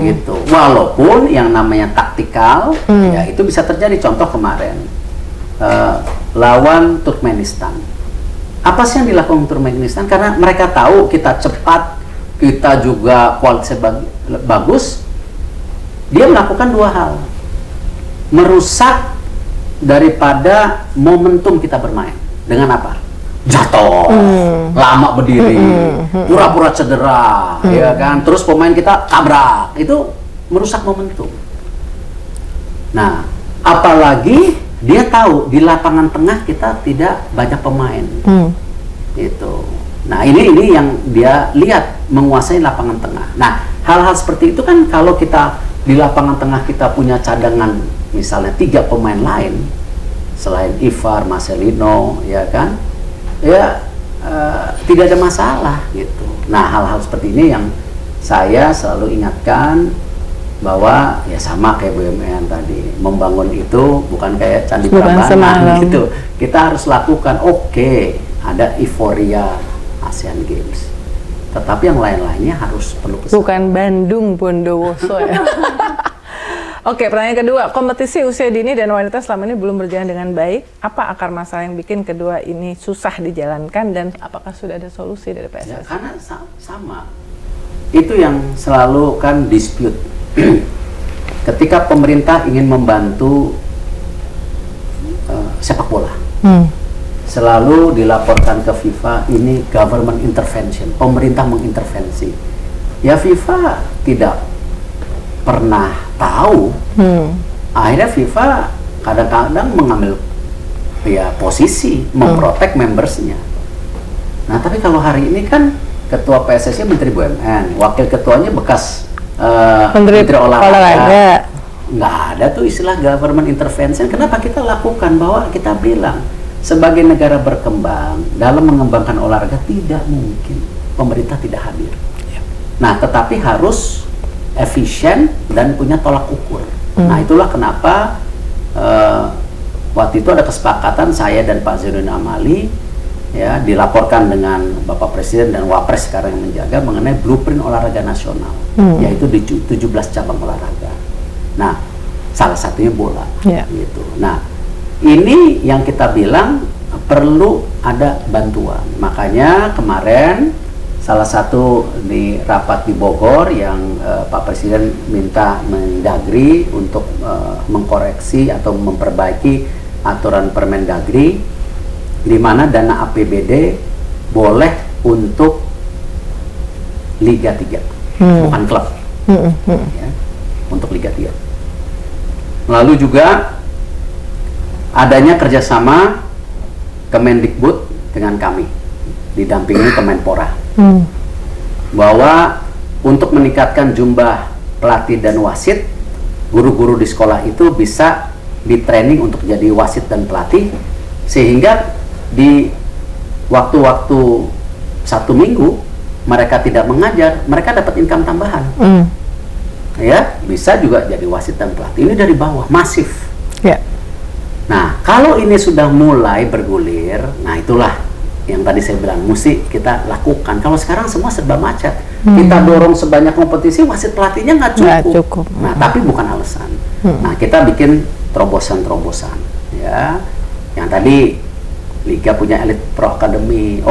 Gitu. Walaupun yang namanya taktikal ya itu bisa terjadi. Contoh kemarin lawan Turkmenistan. Apa sih yang dilakukan Turkmenistan? Karena mereka tahu kita cepat, kita juga kualitas bagus, dia melakukan dua hal. Merusak daripada momentum kita bermain. Dengan apa? Jatuh, lama berdiri, pura-pura cedera, ya kan? Terus pemain kita tabrak, itu merusak momentum. Nah, apalagi dia tahu di lapangan tengah kita tidak banyak pemain, itu. Nah, ini yang dia lihat, menguasai lapangan tengah. Nah, hal-hal seperti itu kan kalau kita di lapangan tengah kita punya cadangan, misalnya 3 pemain lain selain Ivar, Marcelino, ya kan? Ya tidak ada masalah gitu. Nah, hal-hal seperti ini yang saya selalu ingatkan, bahwa ya sama kayak BUMN tadi, membangun itu bukan kayak Candi Prambanan gitu. Kita harus lakukan, oke, ada euforia Asian Games, tetapi yang lain-lainnya harus perlu kesana. Bukan Bandung Bondowoso ya. Oke, pertanyaan kedua, kompetisi usia dini dan wanita selama ini belum berjalan dengan baik. Apa akar masalah yang bikin kedua ini susah dijalankan, dan apakah sudah ada solusi dari PSSI? Ya, karena sama. Itu yang selalu kan dispute. Ketika pemerintah ingin membantu sepak bola, selalu dilaporkan ke FIFA, ini government intervention, pemerintah mengintervensi. Ya, FIFA tidak pernah tahu. Akhirnya FIFA kadang-kadang mengambil ya posisi memprotek membersnya. Nah, tapi kalau hari ini kan ketua PSSI Menteri BUMN, wakil ketuanya bekas Menteri Olahraga. Nggak ada tuh istilah government intervention. Kenapa kita lakukan? Bahwa kita bilang sebagai negara berkembang dalam mengembangkan olahraga tidak mungkin pemerintah tidak hadir. Nah, tetapi harus efisien dan punya tolak ukur. Nah, itulah kenapa waktu itu ada kesepakatan saya dan Pak Zainuddin Amali, ya, dilaporkan dengan Bapak Presiden dan Wapres sekarang yang menjaga mengenai blueprint olahraga nasional, yaitu di 17 cabang olahraga. Nah, salah satunya bola, gitu. Nah, ini yang kita bilang perlu ada bantuan. Makanya kemarin salah satu di rapat di Bogor yang Pak Presiden minta Mendagri untuk mengkoreksi atau memperbaiki aturan Permendagri, di mana dana APBD boleh untuk Liga 3, bukan klub, ya, untuk Liga 3. Lalu juga adanya kerjasama Kemendikbud dengan kami, didampingi Kemenpora, bahwa untuk meningkatkan jumlah pelatih dan wasit, guru-guru di sekolah itu bisa di training untuk jadi wasit dan pelatih, sehingga di waktu-waktu 1 minggu mereka tidak mengajar, mereka dapat income tambahan. Ya, bisa juga jadi wasit dan pelatih. Ini dari bawah, masif. Nah, kalau ini sudah mulai bergulir, nah itulah yang tadi saya bilang, mesti kita lakukan. Kalau sekarang semua serba macet, kita dorong sebanyak kompetisi, wasit pelatihnya nggak cukup. Nah, tapi bukan alasan. Nah, kita bikin terobosan-terobosan, ya. Yang tadi Liga punya Elite Pro Academy,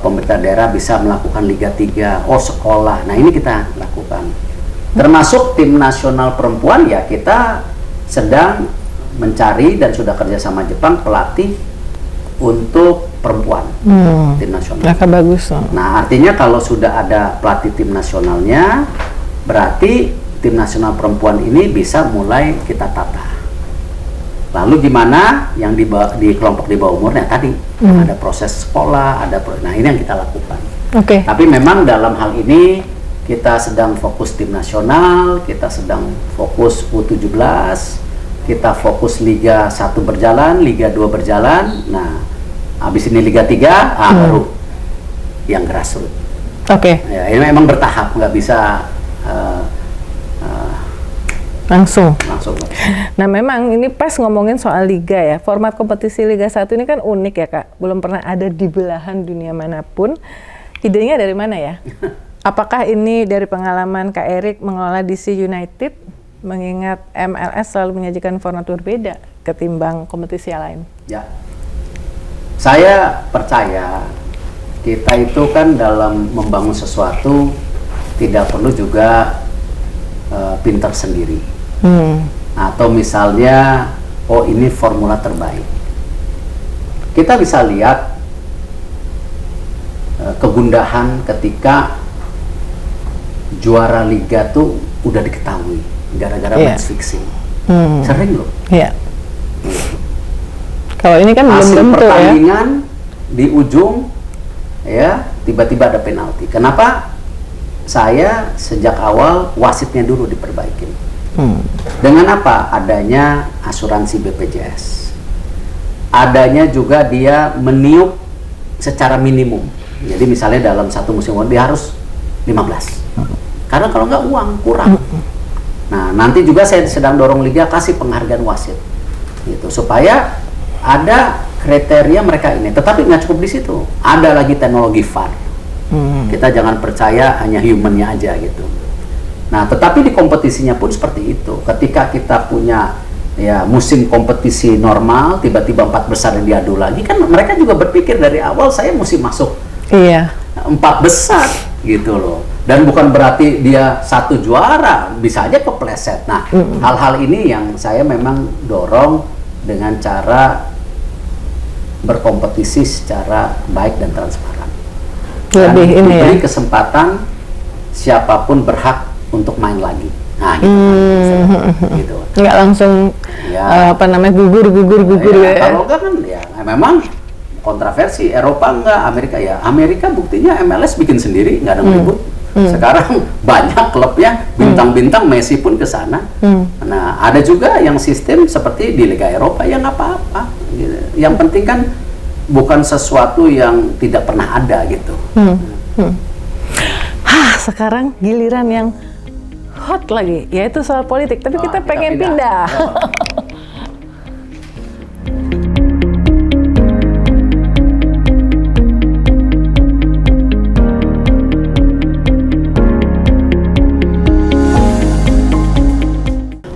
pemerintah daerah bisa melakukan Liga 3, sekolah. Nah, ini kita lakukan. Termasuk tim nasional perempuan, ya kita sedang mencari dan sudah kerja sama Jepang pelatih untuk perempuan, tim nasional. Bagus. Nah, artinya kalau sudah ada pelatih tim nasionalnya, berarti tim nasional perempuan ini bisa mulai kita tata. Lalu gimana yang di kelompok di bawah umurnya tadi, ada proses sekolah, nah ini yang kita lakukan. Tapi memang dalam hal ini kita sedang fokus tim nasional, kita sedang fokus U17, kita fokus Liga 1 berjalan, Liga 2 berjalan. Nah, habis ini Liga 3, baru yang grassroots. Ya, ini memang bertahap, nggak bisa langsung. Nah, memang ini pas ngomongin soal liga ya. Format kompetisi Liga 1 ini kan unik ya, Kak. Belum pernah ada di belahan dunia manapun. Idenya dari mana ya? Apakah ini dari pengalaman Kak Erik mengelola DC United, mengingat MLS selalu menyajikan format berbeda ketimbang kompetisi yang lain? Ya. Saya percaya kita itu kan dalam membangun sesuatu tidak perlu juga pinter sendiri. Atau misalnya, oh ini formula terbaik. Kita bisa lihat kegundahan ketika juara liga tuh udah diketahui gara-gara match fixing. Sering loh. Kalau ini kan belum hasil tentu pertandingan di ujung ya tiba-tiba ada penalti. Kenapa? Saya sejak awal wasitnya dulu diperbaikin. Dengan apa? Adanya asuransi BPJS. Adanya juga dia meniup secara minimum. Jadi misalnya dalam satu musim dia harus 15. Karena kalau nggak uang kurang. Nah, nanti juga saya sedang dorong liga kasih penghargaan wasit. Gitu, supaya ada kriteria mereka ini. Tetapi nggak cukup di situ. Ada lagi teknologi VAR. Kita jangan percaya hanya humannya aja gitu. Nah, tetapi di kompetisinya pun seperti itu. Ketika kita punya ya musim kompetisi normal, tiba-tiba 4 besar yang diadu lagi, kan mereka juga berpikir dari awal saya mesti masuk 4 besar gitu loh. Dan bukan berarti dia 1 juara, bisa aja kepleset. Nah, hal-hal ini yang saya memang dorong dengan cara berkompetisi secara baik dan transparan. Lebih dan ini diberi ya. kesempatan siapapun berhak untuk main lagi. Nah, gitu. Nggak langsung gugur ya. Kalau enggak kan ya memang kontroversi. Eropa enggak, Amerika ya. Amerika buktinya MLS bikin sendiri, nggak ada ribut. Sekarang banyak klubnya, bintang-bintang Messi pun ke sana. Nah, ada juga yang sistem seperti di Liga Eropa yang nggak apa-apa. Gitu. Yang penting kan bukan sesuatu yang tidak pernah ada gitu. Sekarang giliran yang hot lagi, yaitu soal politik. Tapi kita pengen pindah.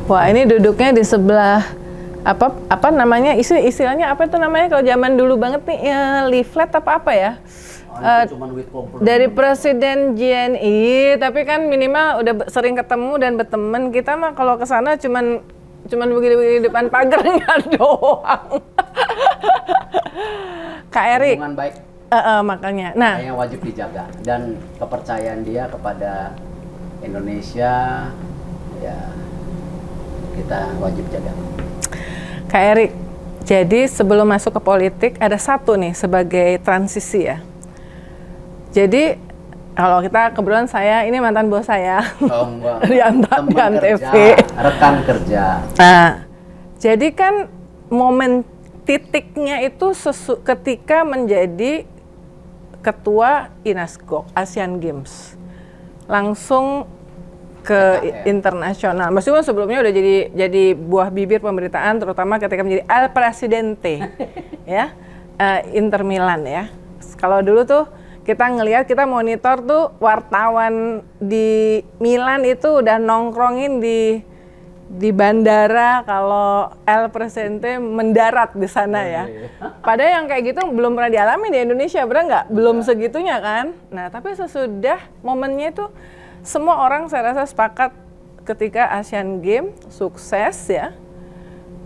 Wah, ini duduknya di sebelah apa namanya, istilahnya apa itu namanya kalau zaman dulu banget nih, leaflet apa ya? Dari Presiden JNI, tapi kan minimal udah sering ketemu dan berteman. Kita mah kalau ke sana cuman begini di depan pagarnya doang. Kak Erik. Hubungan baik. Makanya. Nah, yang wajib dijaga dan kepercayaan dia kepada Indonesia ya kita wajib jaga. Kak Erik, jadi sebelum masuk ke politik ada satu nih sebagai transisi ya. Jadi kalau kita kebetulan saya ini mantan bos saya di Antv, rekan kerja. Nah, jadi kan momen titiknya itu ketika menjadi ketua INASGOG Asian Games, langsung ke internasional. Meskipun sebelumnya udah jadi buah bibir pemberitaan, terutama ketika menjadi El Presidente, ya, Inter Milan ya. Kalau dulu tuh kita ngelihat, kita monitor tuh wartawan di Milan itu udah nongkrongin di bandara kalau El Presidente mendarat di sana ya. Padahal yang kayak gitu belum pernah dialami di Indonesia, benar nggak? Belum segitunya kan? Nah, tapi sesudah momennya itu semua orang saya rasa sepakat ketika Asian Games sukses ya.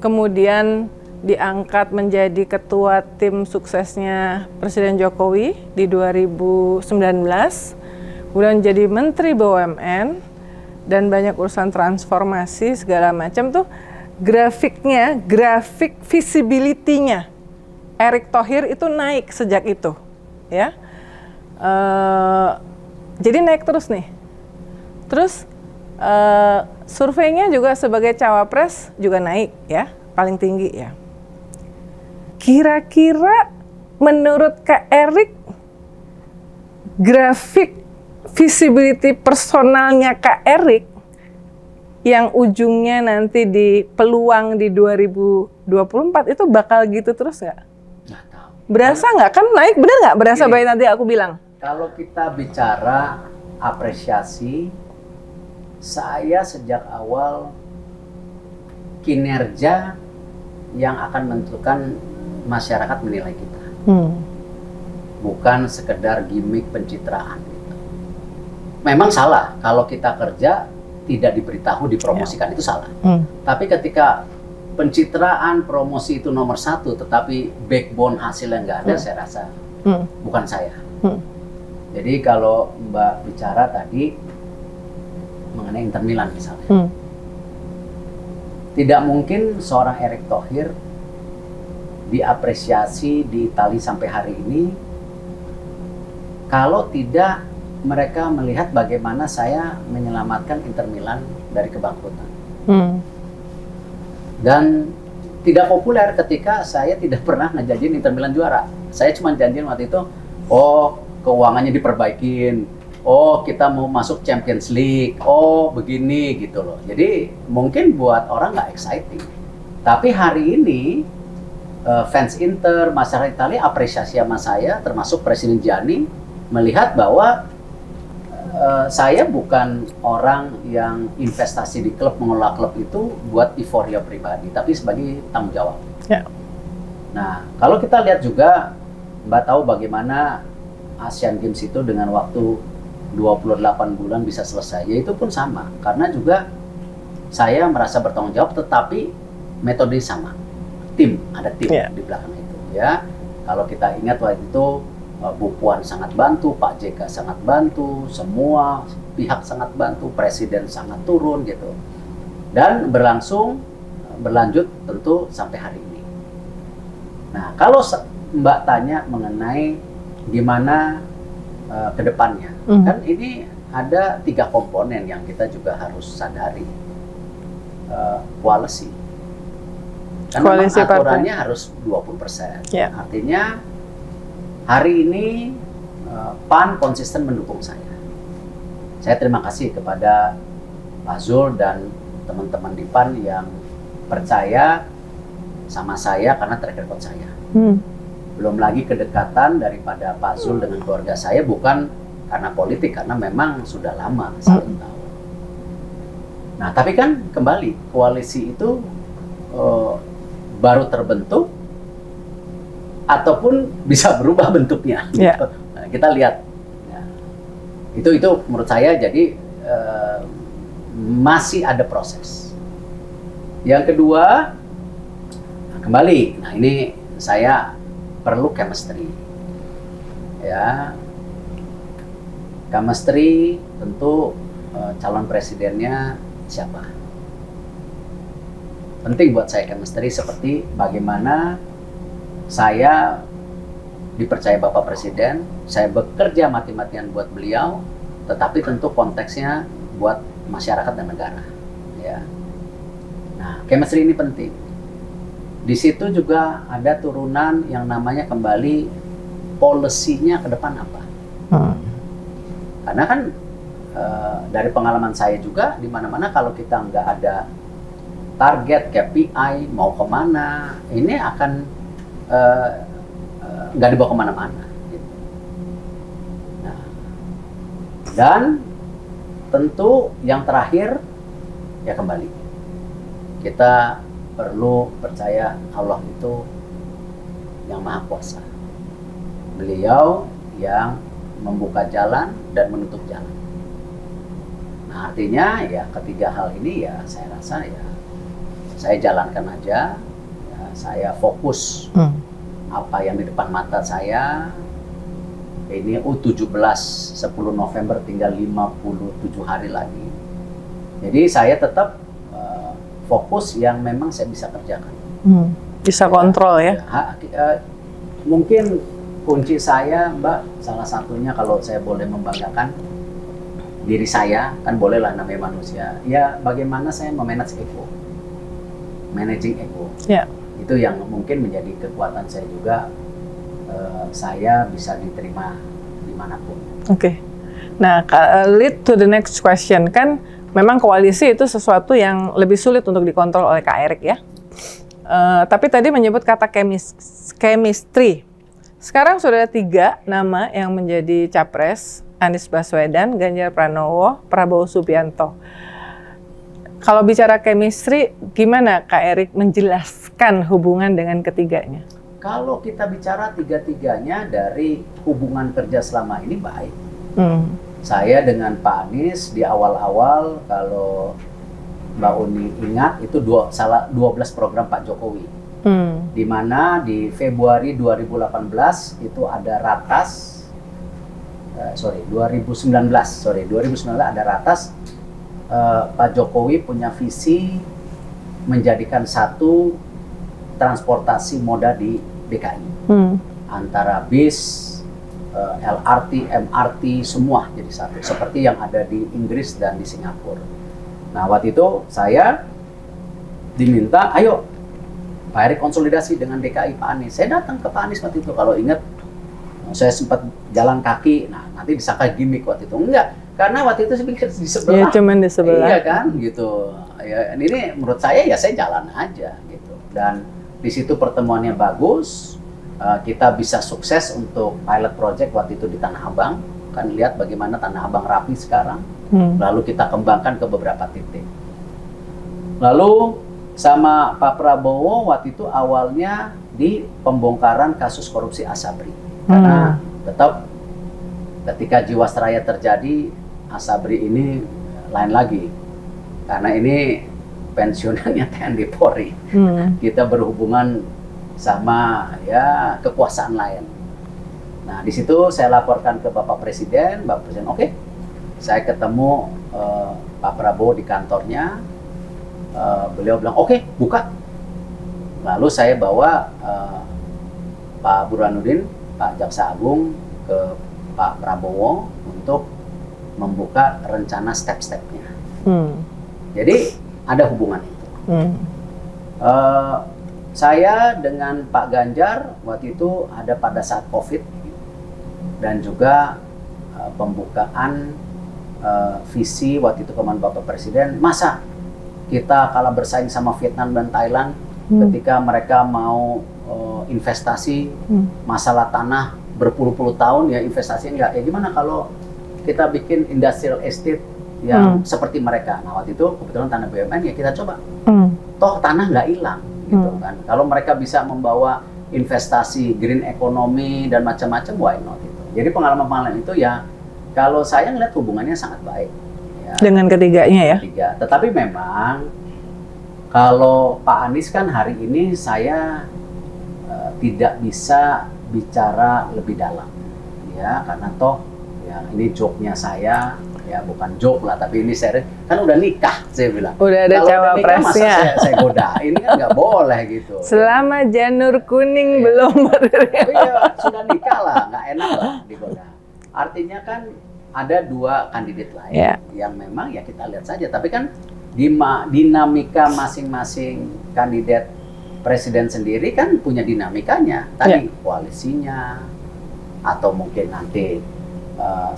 Kemudian diangkat menjadi ketua tim suksesnya Presiden Jokowi di 2019, kemudian jadi Menteri BUMN dan banyak urusan transformasi segala macam tuh, grafik visibility-nya Erick Thohir itu naik sejak itu ya. Jadi naik terus nih. Terus surveinya juga sebagai cawapres juga naik ya, paling tinggi ya. Kira-kira menurut Kak Erik, grafik visibility personalnya Kak Erik yang ujungnya nanti di peluang di 2024 itu bakal gitu terus nggak? Nggak tahu. Berasa nggak? Kan naik, bener nggak? Berasa baik nanti aku bilang. Kalau kita bicara apresiasi, saya sejak awal kinerja yang akan menentukan masyarakat menilai kita, bukan sekedar gimmick pencitraan gitu. Memang salah kalau kita kerja tidak diberitahu, dipromosikan, itu salah. Tapi ketika pencitraan, promosi itu nomor satu, tetapi backbone hasilnya nggak ada, saya rasa bukan saya. Jadi kalau Mbak bicara tadi mengenai Inter Milan misalnya, tidak mungkin seorang Erick Thohir diapresiasi di Italia sampai hari ini kalau tidak mereka melihat bagaimana saya menyelamatkan Inter Milan dari kebangkrutan. Dan tidak populer ketika saya tidak pernah ngejanjiin Inter Milan juara. Saya cuma janjiin waktu itu, oh keuangannya diperbaikin, oh kita mau masuk Champions League, oh begini gitu loh. Jadi mungkin buat orang nggak exciting. Tapi hari ini fans Inter, masyarakat Italia apresiasi sama saya, termasuk Presiden Gianni, melihat bahwa saya bukan orang yang investasi di klub, mengelola klub itu buat euforia pribadi, tapi sebagai tanggung jawab. Nah, kalau kita lihat juga, Mbak tahu bagaimana Asian Games itu dengan waktu 28 bulan bisa selesai, ya itu pun sama. Karena juga saya merasa bertanggung jawab, tetapi metode sama. Ada tim di belakang itu. Ya, kalau kita ingat waktu itu, Bu Puan sangat bantu, Pak JK sangat bantu, semua pihak sangat bantu, Presiden sangat turun gitu. Dan berlanjut tentu sampai hari ini. Nah, kalau Mbak tanya mengenai gimana ke depannya, kan ini ada 3 komponen yang kita juga harus sadari. Koalisi. Karena aturannya harus 20%. Artinya hari ini PAN konsisten mendukung saya. Saya terima kasih kepada Pak Zul dan teman-teman di PAN yang percaya sama saya karena track record saya. Belum lagi kedekatan daripada Pak Zul dengan keluarga saya bukan karena politik, karena memang sudah lama saling tahu. Nah, tapi kan kembali, koalisi itu baru terbentuk ataupun bisa berubah bentuknya. Gitu. Nah, kita lihat. Nah, itu menurut saya jadi masih ada proses. Yang kedua, kembali. Nah, ini saya perlu chemistry. Ya. Chemistry tentu calon presidennya siapa? Penting buat saya chemistry seperti bagaimana saya dipercaya Bapak Presiden, saya bekerja mati-matian buat beliau, tetapi tentu konteksnya buat masyarakat dan negara. Ya. Nah, chemistry ini penting. Di situ juga ada turunan yang namanya kembali policy-nya ke depan apa. Karena kan dari pengalaman saya juga, di mana-mana kalau kita nggak ada target, KPI, mau kemana, ini akan nggak dibawa kemana-mana. Gitu. Nah, dan tentu yang terakhir, ya kembali, kita perlu percaya Allah itu yang Maha Kuasa. Beliau yang membuka jalan dan menutup jalan. Nah, artinya ya ketiga hal ini ya saya rasa ya saya jalankan aja. Saya fokus apa yang di depan mata saya. Ini U17 10 November tinggal 57 hari lagi. Jadi saya tetap fokus yang memang saya bisa kerjakan. Bisa kontrol ya? Mungkin kunci saya, Mbak, salah satunya kalau saya boleh membanggakan diri saya, kan bolehlah namanya manusia. Ya bagaimana saya memanage ego, managing ego. Itu yang mungkin menjadi kekuatan saya juga, saya bisa diterima dimanapun. Nah, lead to the next question, kan memang koalisi itu sesuatu yang lebih sulit untuk dikontrol oleh Kak Erick ya. Tapi tadi menyebut kata chemistry. Sekarang sudah ada 3 nama yang menjadi capres, Anies Baswedan, Ganjar Pranowo, Prabowo Subianto. Kalau bicara chemistry, gimana Kak Erick menjelaskan hubungan dengan ketiganya? Kalau kita bicara tiga-tiganya dari hubungan kerja selama ini baik. saya dengan Pak Anies di awal-awal, kalau Mbak Uni ingat, itu 12 program Pak Jokowi. Di mana di Februari 2018 itu ada ratas, 2019 ada ratas. Pak Jokowi punya visi menjadikan satu transportasi moda di DKI, antara bis, LRT, MRT, semua jadi satu, seperti yang ada di Inggris dan di Singapura. Nah, waktu itu saya diminta, ayo Pak Erick konsolidasi dengan DKI Pak Anies. Saya datang ke Pak Anies waktu itu, kalau ingat saya sempat jalan kaki. Nah, nanti disangka gimmick waktu itu. Enggak, karena waktu itu saya pikir di sebelah. Iya, cuman di sebelah. Iya kan, gitu. Ya, ini menurut saya ya saya jalan aja gitu. Dan di situ pertemuannya bagus. Kita bisa sukses untuk pilot project waktu itu di Tanah Abang. Kan lihat bagaimana Tanah Abang rapi sekarang. Lalu kita kembangkan ke beberapa titik. Lalu sama Pak Prabowo waktu itu awalnya di pembongkaran kasus korupsi Asabri. Karena tetap ketika Jiwasraya terjadi, Asabri ini lain lagi. Karena ini pensiunannya TNI Polri. Kita berhubungan sama ya kekuasaan lain. Nah, di situ saya laporkan ke Bapak Presiden, oke, saya ketemu Pak Prabowo di kantornya. Beliau bilang oke, buka. Lalu saya bawa Pak Burhanuddin, Pak Jaksa Agung, ke Pak Prabowo untuk membuka rencana step-stepnya. Jadi ada hubungan itu. Saya dengan Pak Ganjar waktu itu ada pada saat COVID, dan juga pembukaan visi waktu itu kemana Bapak Presiden. Masa kita kalah bersaing sama Vietnam dan Thailand ketika mereka mau investasi, masalah tanah berpuluh-puluh tahun ya investasi enggak. Ya gimana kalau kita bikin industrial estate yang seperti mereka. Nah, waktu itu kebetulan tanah BUMN ya kita coba. Toh tanah nggak hilang gitu kan. Kalau mereka bisa membawa investasi green economy dan macam-macam, why not itu. Jadi pengalaman-pengalaman itu ya kalau saya ngeliat hubungannya sangat baik. Ya, dengan ketiganya ya. Tetapi memang kalau Pak Anies kan hari ini saya tidak bisa bicara lebih dalam, ya karena toh ya ini joke-nya saya, ya bukan joke lah, tapi ini serius. Kan udah nikah, saya bilang. Udah ada cawapresnya. Masa saya godain kan nggak boleh gitu. Selama janur kuning belum Tapi ya sudah nikah lah, nggak enak lah digoda. Artinya kan ada dua kandidat lain yang memang ya kita lihat saja. Tapi kan dinamika masing-masing kandidat presiden sendiri kan punya dinamikanya. Tadi koalisinya, atau mungkin nanti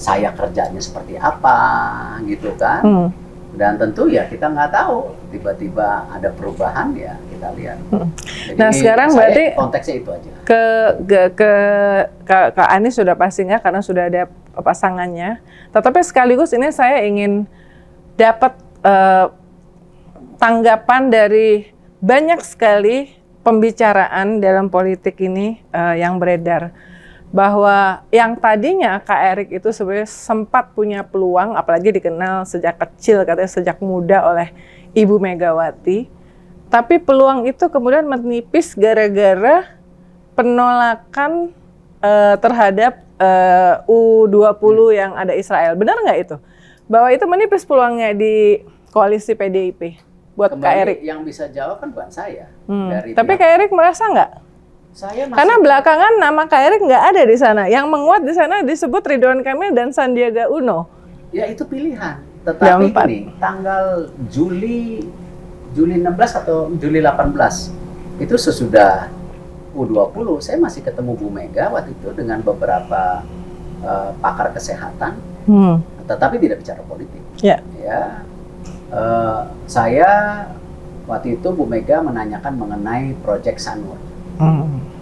saya kerjanya seperti apa gitu kan. Dan tentu ya kita nggak tahu, tiba-tiba ada perubahan ya kita lihat. Jadi nah sekarang berarti konteksnya itu aja. Ke Anies sudah pasti nggak, karena sudah ada pasangannya. Tetapi sekaligus ini saya ingin dapat tanggapan dari banyak sekali pembicaraan dalam politik ini yang beredar. Bahwa yang tadinya Kak Erick itu sebenarnya sempat punya peluang, apalagi dikenal sejak kecil, katanya sejak muda oleh Ibu Megawati. Tapi peluang itu kemudian menipis gara-gara penolakan terhadap U20 yang ada Israel. Benar nggak itu? Bahwa itu menipis peluangnya di koalisi PDIP buat Kak Erick. Yang bisa jawab kan bukan saya. Tapi Kak Erick merasa nggak? Karena belakangan nama Kak Erick nggak ada di sana. Yang menguat di sana disebut Ridwan Kamil dan Sandiaga Uno. Ya itu pilihan. Tetapi ini tanggal Juli 16 atau Juli 18 itu sesudah U20 saya masih ketemu Bu Mega waktu itu dengan beberapa pakar kesehatan, tetapi tidak bicara politik. Ya, saya waktu itu Bu Mega menanyakan mengenai proyek Sanur.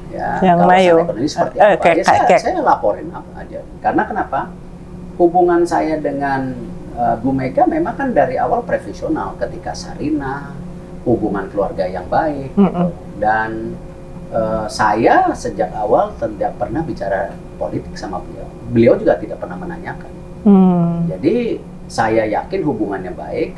Ya, yang kawasan ekonomi seperti apa? Saya laporin apa aja. Karena kenapa? Hubungan saya dengan Bu Mega memang kan dari awal profesional, ketika Sarinah, hubungan keluarga yang baik, gitu. Dan saya sejak awal tidak pernah bicara politik sama beliau. Beliau juga tidak pernah menanyakan. Jadi saya yakin hubungannya baik,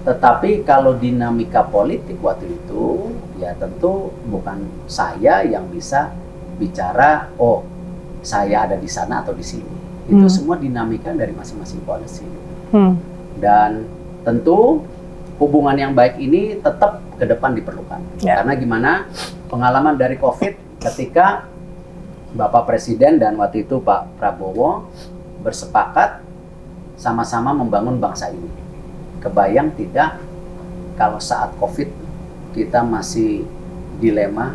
tetapi kalau dinamika politik waktu itu, ya tentu bukan saya yang bisa bicara, oh saya ada di sana atau di sini. Itu semua dinamika dari masing-masing koalisi. Dan tentu hubungan yang baik ini tetap ke depan diperlukan. Karena gimana, pengalaman dari COVID ketika Bapak Presiden dan waktu itu Pak Prabowo bersepakat sama-sama membangun bangsa ini. Kebayang tidak kalau saat COVID kita masih dilema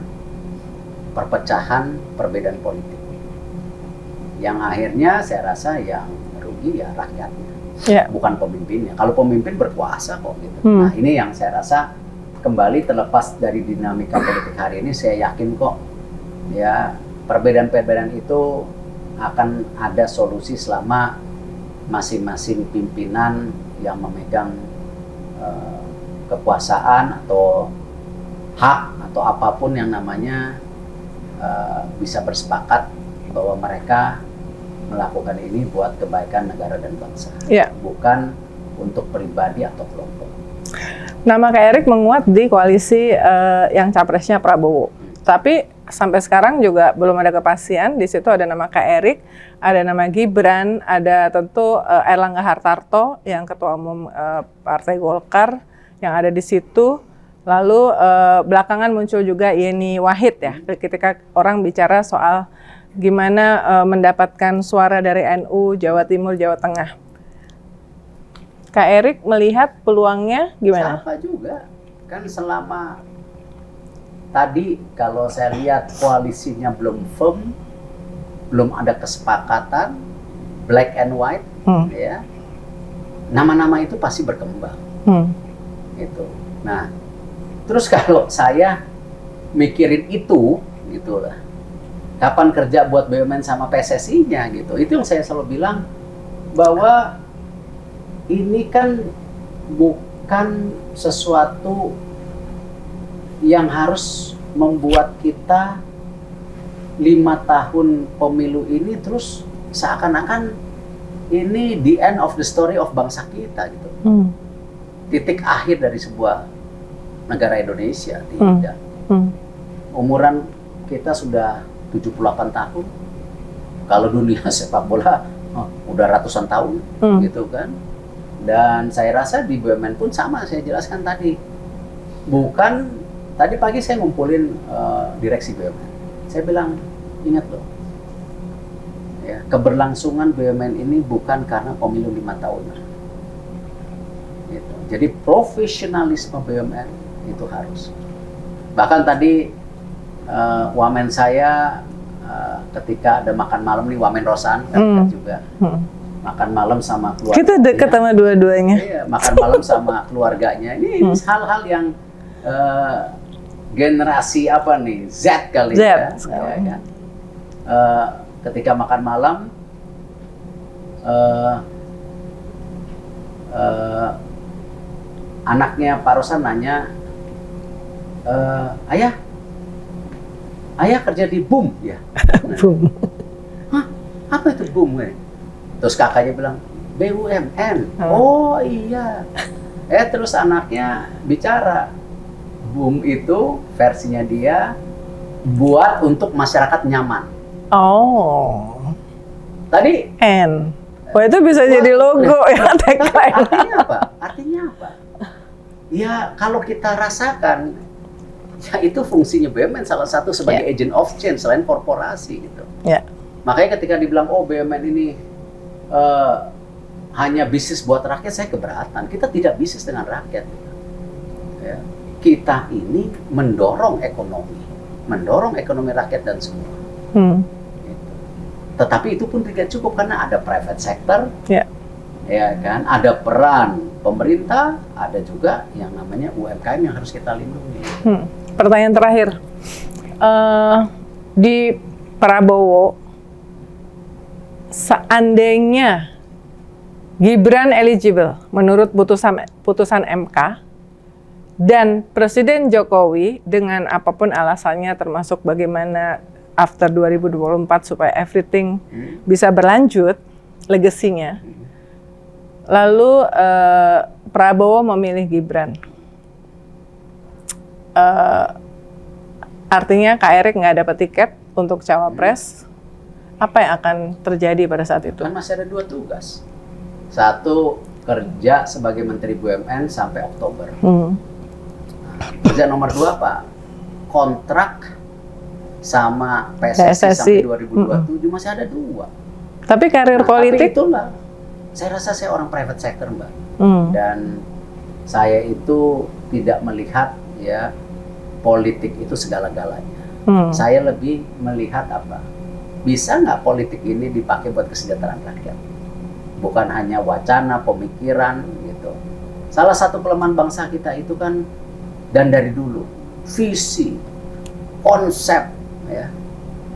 perpecahan, perbedaan politik. Yang akhirnya saya rasa yang rugi ya rakyatnya, bukan pemimpinnya. Kalau pemimpin berkuasa kok gitu. Nah ini yang saya rasa kembali terlepas dari dinamika politik hari ini, saya yakin kok ya perbedaan-perbedaan itu akan ada solusi selama masing-masing pimpinan yang memegang kekuasaan atau hak atau apapun yang namanya bisa bersepakat bahwa mereka melakukan ini buat kebaikan negara dan bangsa, bukan untuk pribadi atau kelompok. Nama Kak Erik menguat di koalisi yang capresnya Prabowo, tapi sampai sekarang juga belum ada kepastian. Di situ ada nama Kak Erik, ada nama Gibran, ada tentu Erlangga Hartarto yang ketua umum Partai Golkar yang ada di situ. Lalu belakangan muncul juga Yeni Wahid ya, ketika orang bicara soal gimana mendapatkan suara dari NU, Jawa Timur, Jawa Tengah. Kak Erik melihat peluangnya gimana? Sama juga, kan selama tadi kalau saya lihat koalisinya belum firm, belum ada kesepakatan, black and white, ya, nama-nama itu pasti berkembang. Gitu. Nah, terus kalau saya mikirin itu, gitulah, kapan kerja buat BUMN sama PSSI-nya gitu. Itu yang saya selalu bilang bahwa ini kan bukan sesuatu yang harus membuat kita 5 tahun pemilu ini terus seakan-akan ini the end of the story of bangsa kita gitu. Titik akhir dari sebuah negara Indonesia, tidak. Umuran kita sudah 78 tahun. Kalau dunia sepak bola udah ratusan tahun, gitu kan. Dan saya rasa di BUMN pun sama, saya jelaskan tadi. Bukan, tadi pagi saya ngumpulin direksi BUMN. Saya bilang, ingat loh, ya, keberlangsungan BUMN ini bukan karena pemilu 5 tahun. Gitu. Jadi profesionalisme BUMN itu harus. Bahkan tadi wamen saya ketika ada makan malam nih, Wamen Rosan kan juga makan malam sama keluarga. Kita dekat sama dua-duanya. Iya, makan malam sama keluarganya. Ini hal-hal yang generasi apa nih, Z kali ya kan? Ketika makan malam anaknya Pak Rosan nanya, ayah kerja di BUM ya? BUM. Hah? Apa itu BUM? Terus kakaknya bilang, BUMN. Oh iya. Terus anaknya bicara, BUM itu versinya dia buat untuk masyarakat nyaman. Oh. Tadi N. Wah, itu bisa jadi logo ya, tagline. Artinya apa? Artinya apa? Ya kalau kita rasakan, ya itu fungsinya BUMN salah satu sebagai agent of change selain korporasi gitu. Makanya ketika dibilang, oh BUMN ini hanya bisnis buat rakyat, saya keberatan. Kita tidak bisnis dengan rakyat. Ya. Kita ini mendorong ekonomi rakyat dan semua. Gitu. Tetapi itu pun tidak cukup karena ada private sector, ya kan, ada peran pemerintah, ada juga yang namanya UMKM yang harus kita lindungi. Pertanyaan terakhir, di Prabowo, seandainya Gibran eligible menurut putusan MK dan Presiden Jokowi dengan apapun alasannya, termasuk bagaimana after 2024 supaya everything bisa berlanjut, legasinya. Lalu Prabowo memilih Gibran. Artinya Kak Erik nggak dapat tiket untuk cawapres. Apa yang akan terjadi pada saat itu? Kan masih ada 2 tugas. Satu, kerja sebagai Menteri BUMN sampai Oktober. Kerja nomor 2 apa? Kontrak sama PSSI sampai 2027 masih ada 2. Tapi karir politik? Tapi itulah, saya rasa saya orang private sector, Mbak. Dan saya itu tidak melihat ya politik itu segala-galanya. Saya lebih melihat apa? Bisa nggak politik ini dipakai buat kesejahteraan rakyat? Bukan hanya wacana, pemikiran gitu. Salah satu kelemahan bangsa kita itu kan, dan dari dulu, visi, konsep, ya,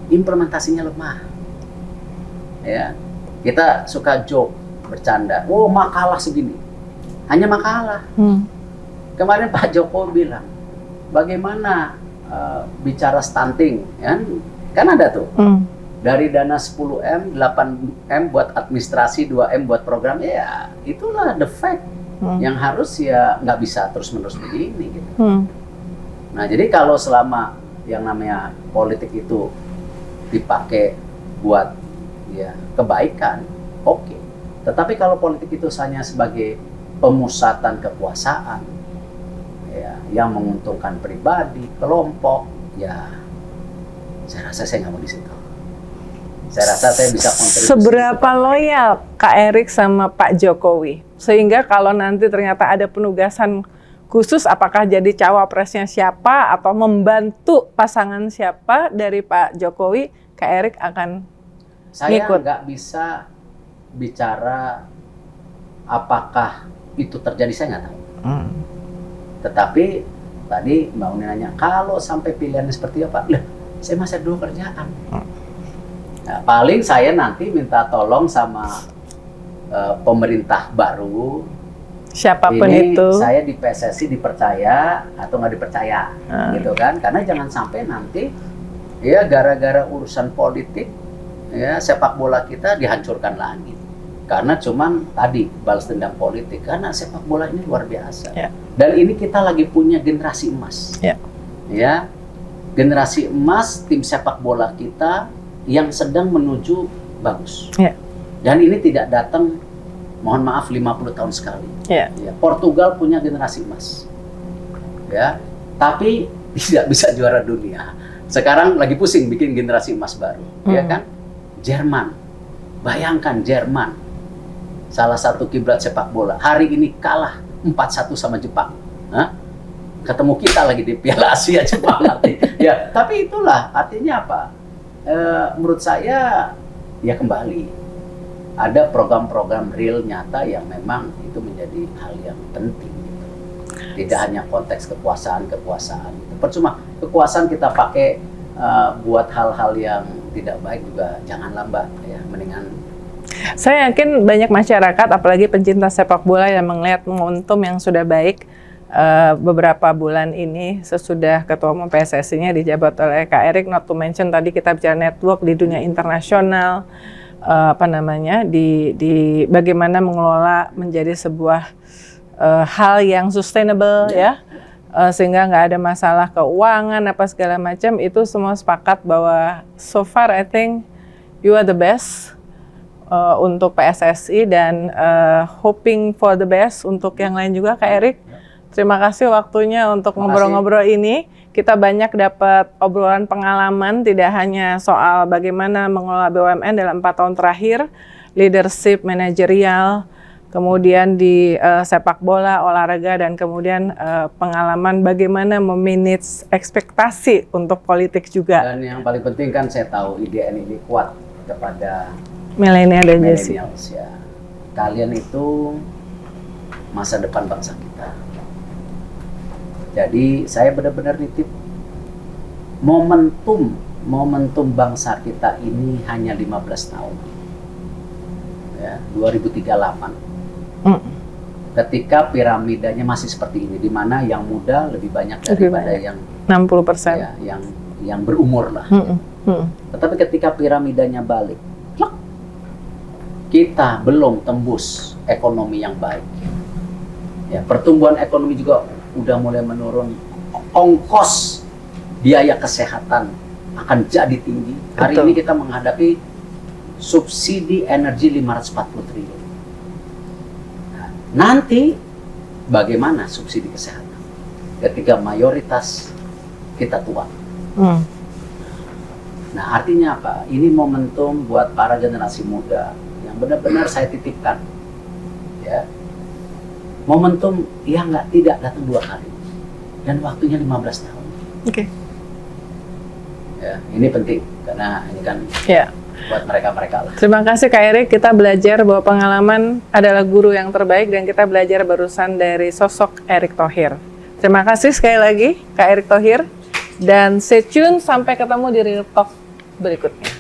implementasinya lemah. Ya, kita suka joke, bercanda. Oh, makalah segini, hanya makalah. Kemarin Pak Jokowi bilang, bagaimana bicara stunting, kan ada tuh. Dari dana 10M, 8M buat administrasi, 2M buat program, ya itulah the fact yang harus ya nggak bisa terus-menerus begini gitu. Nah, jadi kalau selama yang namanya politik itu dipakai buat ya kebaikan, oke. Tetapi kalau politik itu hanya sebagai pemusatan kekuasaan, ya, yang menguntungkan pribadi, kelompok, ya saya rasa saya nggak mau di situ. Saya rasa saya bisa kontribusi. Seberapa loyal Kak Erik sama Pak Jokowi? Sehingga kalau nanti ternyata ada penugasan khusus, apakah jadi cawapresnya siapa atau membantu pasangan siapa dari Pak Jokowi, Kak Erik akan saya ngikut? nggak bisa bicara apakah itu terjadi, saya nggak tahu. Tetapi tadi Mbak Uni nanya, kalau sampai pilihannya seperti apa? Lah, saya masih ada 2 kerjaan. Nah, paling saya nanti minta tolong sama pemerintah baru. Siapapun ini itu. Saya di PSSI dipercaya atau nggak dipercaya, gitu kan? Karena jangan sampai nanti ya gara-gara urusan politik ya sepak bola kita dihancurkan lagi. Karena cuman tadi balas dendam politik. Karena sepak bola ini luar biasa. Dan ini kita lagi punya generasi emas. Ya, generasi emas tim sepak bola kita yang sedang menuju bagus. Dan ini tidak datang, mohon maaf, 50 tahun sekali. Ya, Portugal punya generasi emas. Ya, tapi tidak bisa juara dunia. Sekarang lagi pusing bikin generasi emas baru, ya kan? Jerman. Bayangkan Jerman, salah satu kiblat sepak bola, hari ini kalah 4-1 sama Jepang. Ketemu kita lagi di Piala Asia Jepang nanti. Ya, tapi itulah artinya apa? Menurut saya ya kembali ada program-program real nyata yang memang itu menjadi hal yang penting gitu. Tidak hanya konteks kekuasaan gitu. Percuma kekuasaan kita pakai buat hal-hal yang tidak baik juga janganlah, Mbak, ya, mendingan. Saya yakin banyak masyarakat, apalagi pencinta sepak bola, yang melihat momentum yang sudah baik beberapa bulan ini sesudah Ketua Umum PSSI-nya dijabat oleh Kak Erik. Not to mention tadi kita bicara network di dunia internasional, di bagaimana mengelola menjadi sebuah hal yang sustainable, ya, sehingga nggak ada masalah keuangan apa segala macam. Itu semua sepakat bahwa so far I think you are the best untuk PSSI, dan hoping for the best untuk yang lain juga, Kak Erik. Terima kasih waktunya untuk ngobrol-ngobrol ini. Kita banyak dapat obrolan pengalaman, tidak hanya soal bagaimana mengelola BUMN dalam 4 tahun terakhir, leadership, manajerial, kemudian di sepak bola, olahraga, dan kemudian pengalaman bagaimana memanage ekspektasi untuk politik juga. Dan yang paling penting kan saya tahu IDN ini kuat kepada milenial dan Gen Z. Ya. Kalian itu masa depan bangsa kita. Jadi saya benar-benar nitip momentum bangsa kita ini hanya 15 tahun. Ya, 2038. Ketika piramidanya masih seperti ini, di mana yang muda lebih banyak daripada yang 60%. Ya, yang berumur lah. Tetapi ketika piramidanya balik, kita belum tembus ekonomi yang baik. Ya, pertumbuhan ekonomi juga udah mulai menurun. Ongkos biaya kesehatan akan jadi tinggi. Hari Betul. ini kita menghadapi subsidi energi 540 triliun. Nah, nanti bagaimana subsidi kesehatan ketika mayoritas kita tua? Nah, artinya apa? Ini momentum buat para generasi muda yang benar-benar saya titipkan. Ya. Momentum yang tidak datang 2 kali. Dan waktunya 15 tahun. Oke. Ya, ini penting karena ini kan Ya. buat mereka-mereka lah. Terima kasih Kak Erik, kita belajar bahwa pengalaman adalah guru yang terbaik dan kita belajar barusan dari sosok Erick Thohir. Terima kasih sekali lagi Kak Erick Thohir dan stay tune sampai ketemu di Real Talk berikutnya.